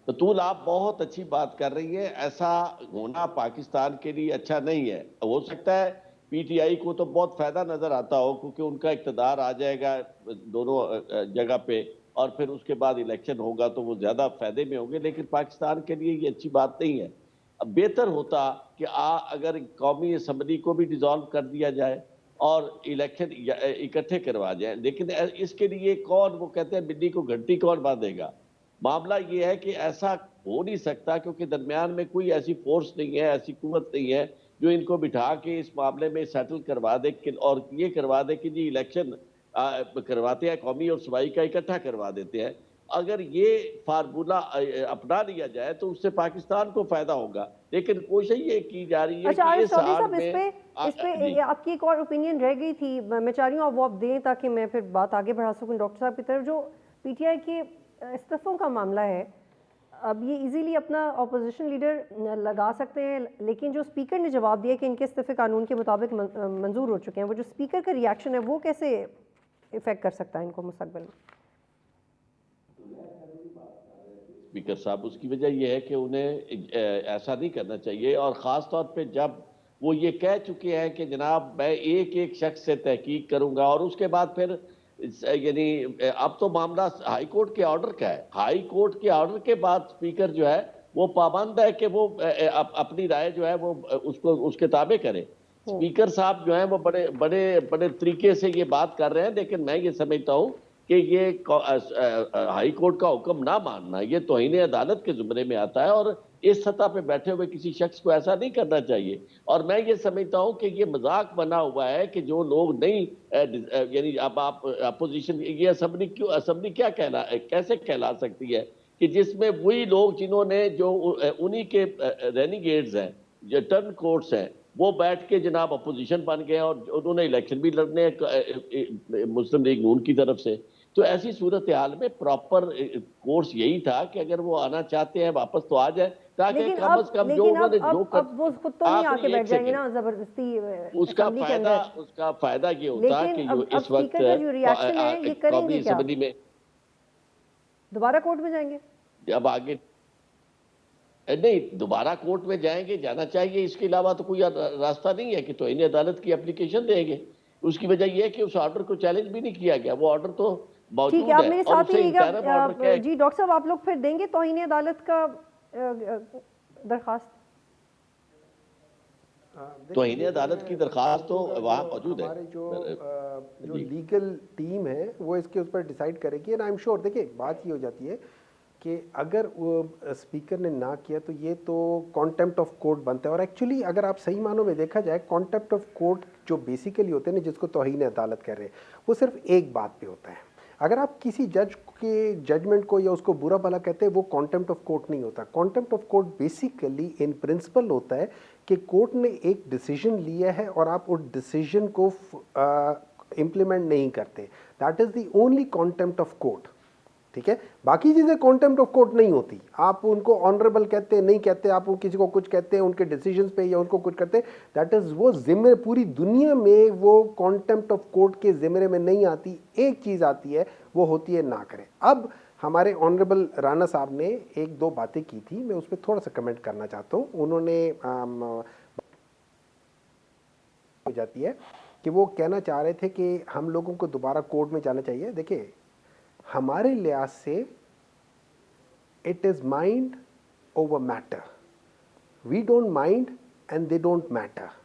بطول آپ بہت اچھی بات کر رہی ہیں. ایسا ہونا پاکستان کے لیے اچھا نہیں ہے. ہو سکتا ہے پی ٹی آئی کو تو بہت فائدہ نظر آتا ہو کیونکہ ان کا اقتدار آ جائے گا دونوں جگہ پہ, اور پھر اس کے بعد الیکشن ہوگا تو وہ زیادہ فائدے میں ہوں گے. لیکن پاکستان کے لیے یہ اچھی بات نہیں ہے. بہتر ہوتا کہ اگر قومی اسمبلی کو بھی ڈیزالو کر دیا جائے اور الیکشن اکٹھے کروا جائیں. لیکن اس کے لیے کون, وہ کہتے ہیں بلی کو گھنٹی کون باندھے گا. معاملہ یہ ہے کہ ایسا ہو نہیں سکتا کیونکہ درمیان میں کوئی ایسی فورس نہیں ہے, ایسی قوت نہیں ہے جو ان کو بٹھا کے اس معاملے میں سیٹل کروا دے اور یہ کروا دے کہ جی الیکشن کرواتے ہیں قومی اور صوبائی کا اکٹھا کروا دیتے ہیں. اگر یہ فارمولہ اپنا لیا جائے تو اس سے پاکستان کو فائدہ ہوگا. لیکن کوشش یہ کی جا رہی ہے کہ اس آڑ میں اس پہ آپ کی ایک اور اوپینین رہ گئی تھی, میں چاہ رہی ہوں وہ آپ دیں تاکہ میں پھر بات آگے بڑھا سکوں ڈاکٹر صاحب کی طرف. جو پی ٹی آئی کے استعفوں کا معاملہ ہے, اب یہ ایزیلی اپنا اپوزیشن لیڈر لگا سکتے ہیں, لیکن جو اسپیکر نے جواب دیا کہ ان کے استعفے قانون کے مطابق منظور ہو چکے ہیں, وہ جو اسپیکر کا ریاکشن ہے وہ کیسے افیکٹ کر سکتا ہے ان کو مستقبل میں؟ اسپیکر صاحب اس کی وجہ یہ ہے کہ انہیں ایسا نہیں کرنا چاہیے, اور خاص طور پہ جب وہ یہ کہہ چکے ہیں کہ جناب میں ایک شخص سے تحقیق کروں گا, اور اس کے بعد پھر یعنی اب تو معاملہ ہائی کورٹ کے آرڈر کا ہے. ہائی کورٹ کے آرڈر کے بعد اسپیکر جو ہے وہ پابند ہے کہ وہ اپنی رائے جو ہے وہ اس کے تابع کرے. اسپیکر صاحب جو ہیں وہ بڑے طریقے سے یہ بات کر رہے ہیں, لیکن میں یہ سمجھتا ہوں کہ یہ ہائی کورٹ کا حکم نہ ماننا یہ توہین عدالت کے زمرے میں آتا ہے، اور اس سطح پہ بیٹھے ہوئے کسی شخص کو ایسا نہیں کرنا چاہیے. اور میں یہ سمجھتا ہوں کہ یہ مذاق بنا ہوا ہے کہ جو لوگ نہیں، یعنی اب آپ اپوزیشن، یہ اسمبلی کیا کیسے کہلا سکتی ہے کہ جس میں وہی لوگ جنہوں نے جو انہی کے رینیگیٹس ہیں، جو ٹرن کورٹس ہیں، وہ بیٹھ کے جناب اپوزیشن بن گئے اور انہوں نے الیکشن بھی لڑنے مسلم لیگ نون کی طرف سے. تو ایسی صورتحال میں پراپر کورس یہی تھا کہ اگر وہ آنا چاہتے ہیں واپس تو آ جائے، تاکہ لیکن کم از کم جو انہوں نے جو اب وہ خود تو نہیں آ کے بیٹھ جائیں گے نا زبردستی اس کا فائدہ یہ ہوتا کہ جو اس وقت قومی اسمبلی میں دوبارہ کورٹ میں جائیں گے. اب آگے نہیں، دوبارہ کورٹ میں جائیں گے، جانا چاہیے، اس کے علاوہ تو کوئی راستہ نہیں ہے کہ توہین عدالت کی اپلیکیشن دیں گے. اس کی وجہ یہ ہے کہ اس آرڈر کو چیلنج بھی نہیں کیا گیا، وہ آرڈر تو موجود ہے. ٹھیک ہے، آپ میرے ساتھ ہی جی ڈاکٹر صاحب، آپ لوگ پھر دیں گے توہین عدالت کا درخواست؟ توہین عدالت کی درخواست تو وہاں موجود ہے. ہمارے جو لیگل ٹیم ہے وہ اس کے اوپر ڈیسائیڈ کرے گی. اینڈ آئی ایم شیور، دیکھیں بات یہ ہو جاتی ہے کہ اگر وہ اسپیکر نے نہ کیا تو یہ تو کانٹیمپٹ آف کورٹ بنتا ہے. اور ایکچولی اگر آپ صحیح معنوں میں دیکھا جائے، کانٹیمپٹ آف کورٹ جو بیسیکلی ہوتے ہیں نا، جس کو توہین عدالت کہہ رہے ہیں، وہ صرف ایک بات پہ ہوتا ہے. اگر آپ کسی جج کے ججمنٹ کو یا اس کو برا بھلا کہتے ہیں، وہ کانٹیمپٹ آف کورٹ نہیں ہوتا. Contempt of court basically in principle ہوتا ہے کہ کورٹ نے ایک ڈیسیجن لیا ہے اور آپ اس ڈیسیجن کو امپلیمنٹ نہیں کرتے. That is the only contempt of court. ٹھیک ہے، باقی چیزیں کانٹیمپٹ آف کورٹ نہیں ہوتی. آپ ان کو آنریبل کہتے ہیں، نہیں کہتے، آپ کسی کو کچھ کہتے ہیں ان کے ڈیسیجنز پہ یا ان کو کچھ کرتے ہیں، دیٹ از وہ ذمہ پوری دنیا میں وہ کانٹیمپٹ آف کورٹ کے ذمرے میں نہیں آتی. ایک چیز آتی ہے، وہ ہوتی ہے نہ کرے. اب ہمارے آنریبل رانا صاحب نے ایک دو باتیں کی تھی، میں اس پہ تھوڑا سا کمنٹ کرنا چاہتا ہوں. انہوں نے ہو جاتی ہے کہ وہ کہنا چاہ رہے تھے کہ ہم لوگوں کو دوبارہ کورٹ میں جانا چاہیے. دیکھیں ہمارے لحاظ سے it is mind over matter. We don't mind and they don't matter.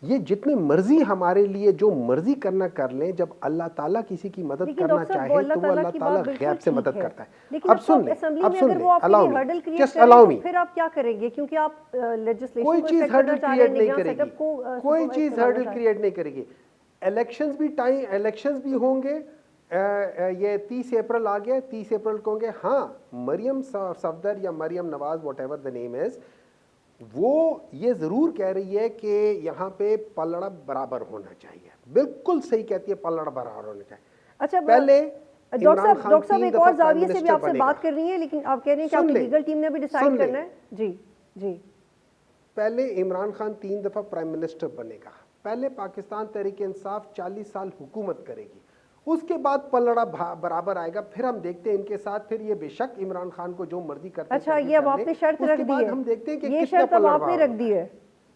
یہ جتنے مرضی ہمارے لیے جو مرضی کرنا کر لیں، جب اللہ تعالیٰ کسی کی مدد کرنا چاہے تو وہ اللہ تعالیٰ غیب سے مدد کرتا ہے. اب سن لیں، allow me, just allow me. پھر آپ کیا کریں گے؟ کیونکہ آپ لیجسلیشن کوئی چیز ہرڈل کریٹ نہیں کرے گی، کوئی چیز ہرڈل کریٹ نہیں کرے گی. الیکشنز بھی ہوں گے. یہ 30 اپریل آ گیا، 30 اپریل کو ہوں گے. ہاں، مریم صفدر یا مریم نواز واٹ ایور دا نیم از، وہ یہ ضرور کہہ رہی ہے کہ یہاں پہ پلڑا برابر ہونا چاہیے. بالکل صحیح کہتی ہے، پلڑا برابر ہونا چاہیے. اچھا پہلے ڈاکٹر صاحب ایک اور زاویے سے بھی آپ سے بات کر رہی ہیں، لیکن آپ کہہ رہے ہیں کہ آپ کی لیگل ٹیم نے بھی ڈیسائیڈ کرنا ہے. جی جی، پہلے عمران خان 3 دفعہ پرائم منسٹر بنے گا. پہلے پاکستان تحریک انصاف 40 سال حکومت کرے گی. اس کے بعد پلڑا برابر آئے گا. پھر ہم دیکھتے ہیں ان کے ساتھ، پھر یہ بے شک عمران خان کو جو مرضی کرتے ہیں. اچھا، یہ اب آپ نے شرط رکھ دی ہے، ہم دیکھتے ہیں کہ یہ شرط اب آپ نے رکھ دی ہے،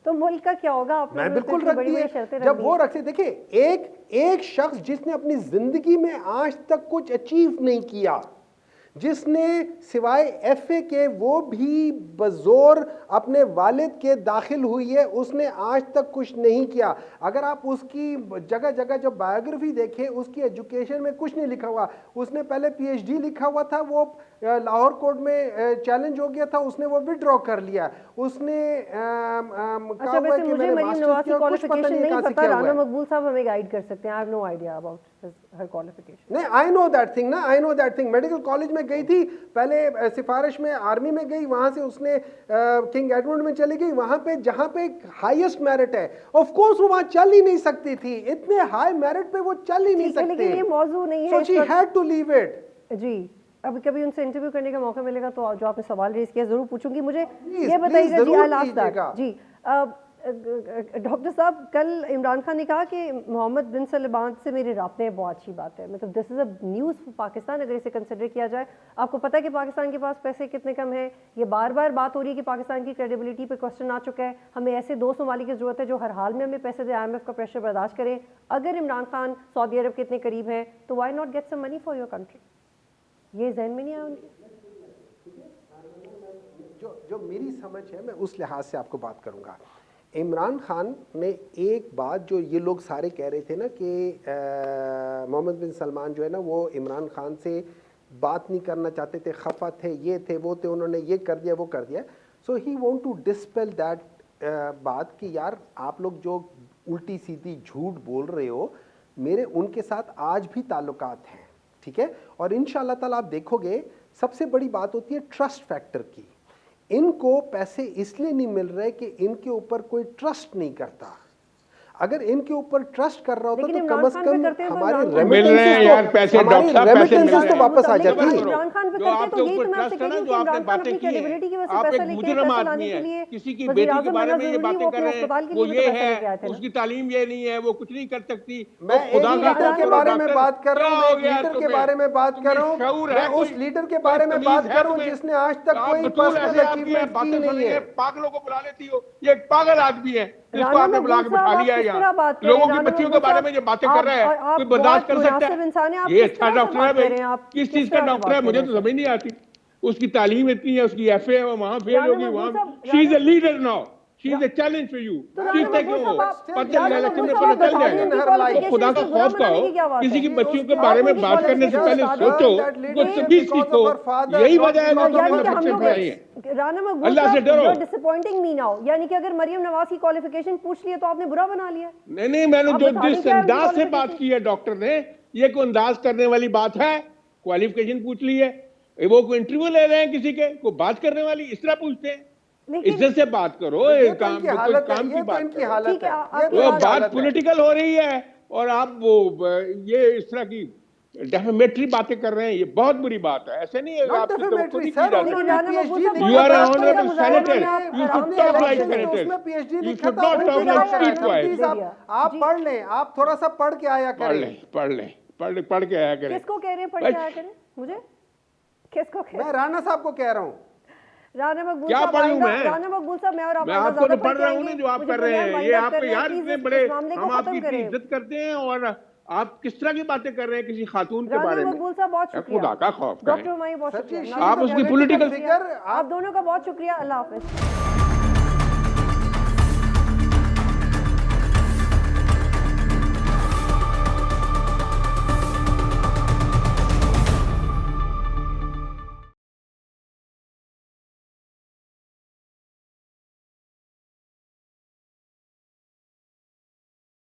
تو ملک کا کیا ہوگا؟ آپ نے بالکل رکھ دی ہے. جب وہ رکھتے، دیکھیں ایک شخص جس نے اپنی زندگی میں آج تک کچھ اچیو نہیں کیا، جس نے سوائے ایف اے کے وہ بھی بزور اپنے والد کے داخل ہوئی ہے، اس نے آج تک کچھ نہیں کیا. اگر آپ اس کی جگہ جگہ جو بایوگرافی دیکھیں، اس کی ایجوکیشن میں کچھ نہیں لکھا ہوا. اس نے پہلے پی ایچ ڈی لکھا ہوا تھا، وہ لاہور کورٹ میں چیلنج ہو گیا تھا، اس نے وہ وڈرا کر لیا. اس نے اچھا، ویسے مجھے مریم نواز کی کوالیفیکیشن نہیں پتا، رانا مقبول صاحب ہمیں گائیڈ کر سکتے ہیں. I have no idea about her qualification. نہیں، I know that thing نا، I know that thing. Medical college میں گئی تھی، پہلے سفارش میں آرمی میں گئی، وہاں سے اس نے کنگ ایڈورڈ میں چلی گئی، وہاں پہ جہاں پہ ہائیسٹ میرٹ ہے. آف کورس وہ وہاں چل ہی نہیں سکتی تھی، اتنے ہائی میرٹ پہ وہ چل ہی نہیں سکتے. لیکن یہ موضوع نہیں ہے، so she had to leave it. جی، اب کبھی ان سے انٹرویو کرنے کا موقع ملے گا تو جو آپ نے سوال ریز کیا ضرور پوچھوں گی. مجھے یہ بتائیے گا جی، لاسٹ تک جی ڈاکٹر صاحب، کل عمران خان نے کہا کہ محمد بن سلمان سے میرے رابطے ہیں، بہت اچھی بات ہے. مطلب دس از اے نیوز فار پاکستان اگر اسے کنسیڈر کیا جائے. آپ کو پتہ ہے کہ پاکستان کے پاس پیسے کتنے کم ہیں. یہ بار بار بات ہو رہی ہے کہ پاکستان کی کریڈیبلٹی پہ کوسچن آ چکا ہے. ہمیں ایسے 2 ممالک کی ضرورت ہے جو ہر حال میں ہمیں پیسے دے، IMF کا پریشر برداشت کریں. اگر عمران خان سعودی عرب کے اتنے قریب ہیں تو why not get some money for your country? یہ ذہن میں نہیں آیا ان کے؟ جو میری سمجھ ہے، میں اس لحاظ سے آپ کو بات کروں گا عمران خان نے ایک بات جو یہ لوگ سارے کہہ رہے تھے نا کہ محمد بن سلمان جو ہے نا وہ عمران خان سے بات نہیں کرنا چاہتے تھے, خفا تھے, یہ تھے وہ تھے, انہوں نے یہ کر دیا وہ کر دیا. سو ہی وانٹ ٹو ڈسپیل دیٹ بات کہ یار آپ لوگ جو الٹی سیدھی جھوٹ بول رہے ہو, میرے ان کے ساتھ آج بھی تعلقات ہیں, ٹھیک ہے. اور انشاءاللہ تعالیٰ آپ دیکھو گے سب سے بڑی بات ہوتی ہے ٹرسٹ فیکٹر کی. ان کو پیسے اس لیے نہیں مل رہے کہ ان کے اوپر کوئی ٹرسٹ نہیں کرتا. اگر ان کے اوپر ٹرسٹ کر رہا ہوتا تو کم از کم ہمارے ریمیٹنسز تو واپس آ جاتی. عمران خان پہ کرتے تو یہی تو میں آپ سے کہہ رہی ہوں کہ عمران خان اپنی کریڈیبلٹی کی وجہ سے پیسہ لے کے پیسہ لانے کے لیے کسی کی بیٹی کے بارے میں یہ باتیں کر رہے ہیں, وہ یہ ہے, اس کی تعلیم یہ نہیں ہے, وہ کچھ نہیں کر سکتی. میں ایک لیڈر کے بارے میں بات کر رہا ہوں, میں لیڈر کے بارے میں بات کر رہا ہوں, میں اس لیڈر کے بارے میں بات کر رہا ہوں جس نے آج تک کوئی پرسنل اچیومنٹ کی نہیں ہے. پاگلوں کو بلا لیتی ہو, یہ ایک پاگل آدمی ہے جس کو آپ نے بلا کے بٹھا لیا ہے یہاں. لوگوں کی بچیوں کے بارے میں جو باتیں کر رہا ہے کوئی برداشت کر سکتا ہے؟ یہ اچھا ڈاکٹر ہے بھائی, کس چیز کا ڈاکٹر ہے مجھے تو سمجھ نہیں آتی. اس کی تعلیم اتنی ہے, اس کی ایف اے وہاں فیل ہوگی, وہاں she is a leader now, she is a challenge for you. چیزیں کیوں ہو پتہ الیکشن میں پتہ چل جائے گا. خدا کا خوف کا ہو, کسی کی بچیوں کے بارے میں بات کرنے سے پہلے سوچو, کچھ بھی سیکھو. یہی وجہ ہے کہ ہم بچے بڑھائی ہیں. اللہ سے ڈرو. ڈسپوائنٹنگ می ناؤ, یعنی کہ اگر مریم نواز کی کوالیفیکیشن پوچھ لی تو آپ نے برا بنا لیا. نہیں, میں نے جو جس انداز سے بات کی ہے ڈاکٹر نے, یہ کوئی انداز کرنے والی بات ہے؟ کوالیفیکیشن پوچھ لی ہے, وہ کوئی انٹرویو لے رہے ہیں کسی کے, کوئی بات کرنے والی اس طرح پوچھتے ہیں؟ عزت سے بات کرو, کام کی بات کرو. وہ بات پولیٹیکل ہو رہی ہے اور آپ وہ یہ اس طرح کی ڈیفیمیٹری باتیں کر رہے ہیں, یہ بہت بری بات ہے. ایسے نہیں ہے, آپ سے توقع نہیں کی جاتی. You are an honorable senator, you should talk like senators, you should not talk like street boys. آپ پڑھ لیں, آپ تھوڑا سا پڑھ کے آیا کریں. پڑھ کے آیا کریں. کس کو کہہ رہے ہیں پڑھ کے آیا کریں؟ مجھے کس کو کہہ رہے ہیں؟ میں رانا صاحب کو کہہ رہا ہوں. رانا مقبول کیا پڑھوں میں اور میں آپ کو تو پڑھ رہا ہوں نا جو آپ کر رہے ہیں. یہ آپ یار اتنے بڑے, ہم آپ کی اتنی عزت کرتے ہیں اور آپ کس طرح کی باتیں کر رہے ہیں کسی خاتون کے بارے میں. خدا کا خوف کریں. ڈاکٹر ہماری بہت شکریہ. آپ اس کی پولیٹیکل آپ دونوں کا بہت شکریہ. اللہ حافظ.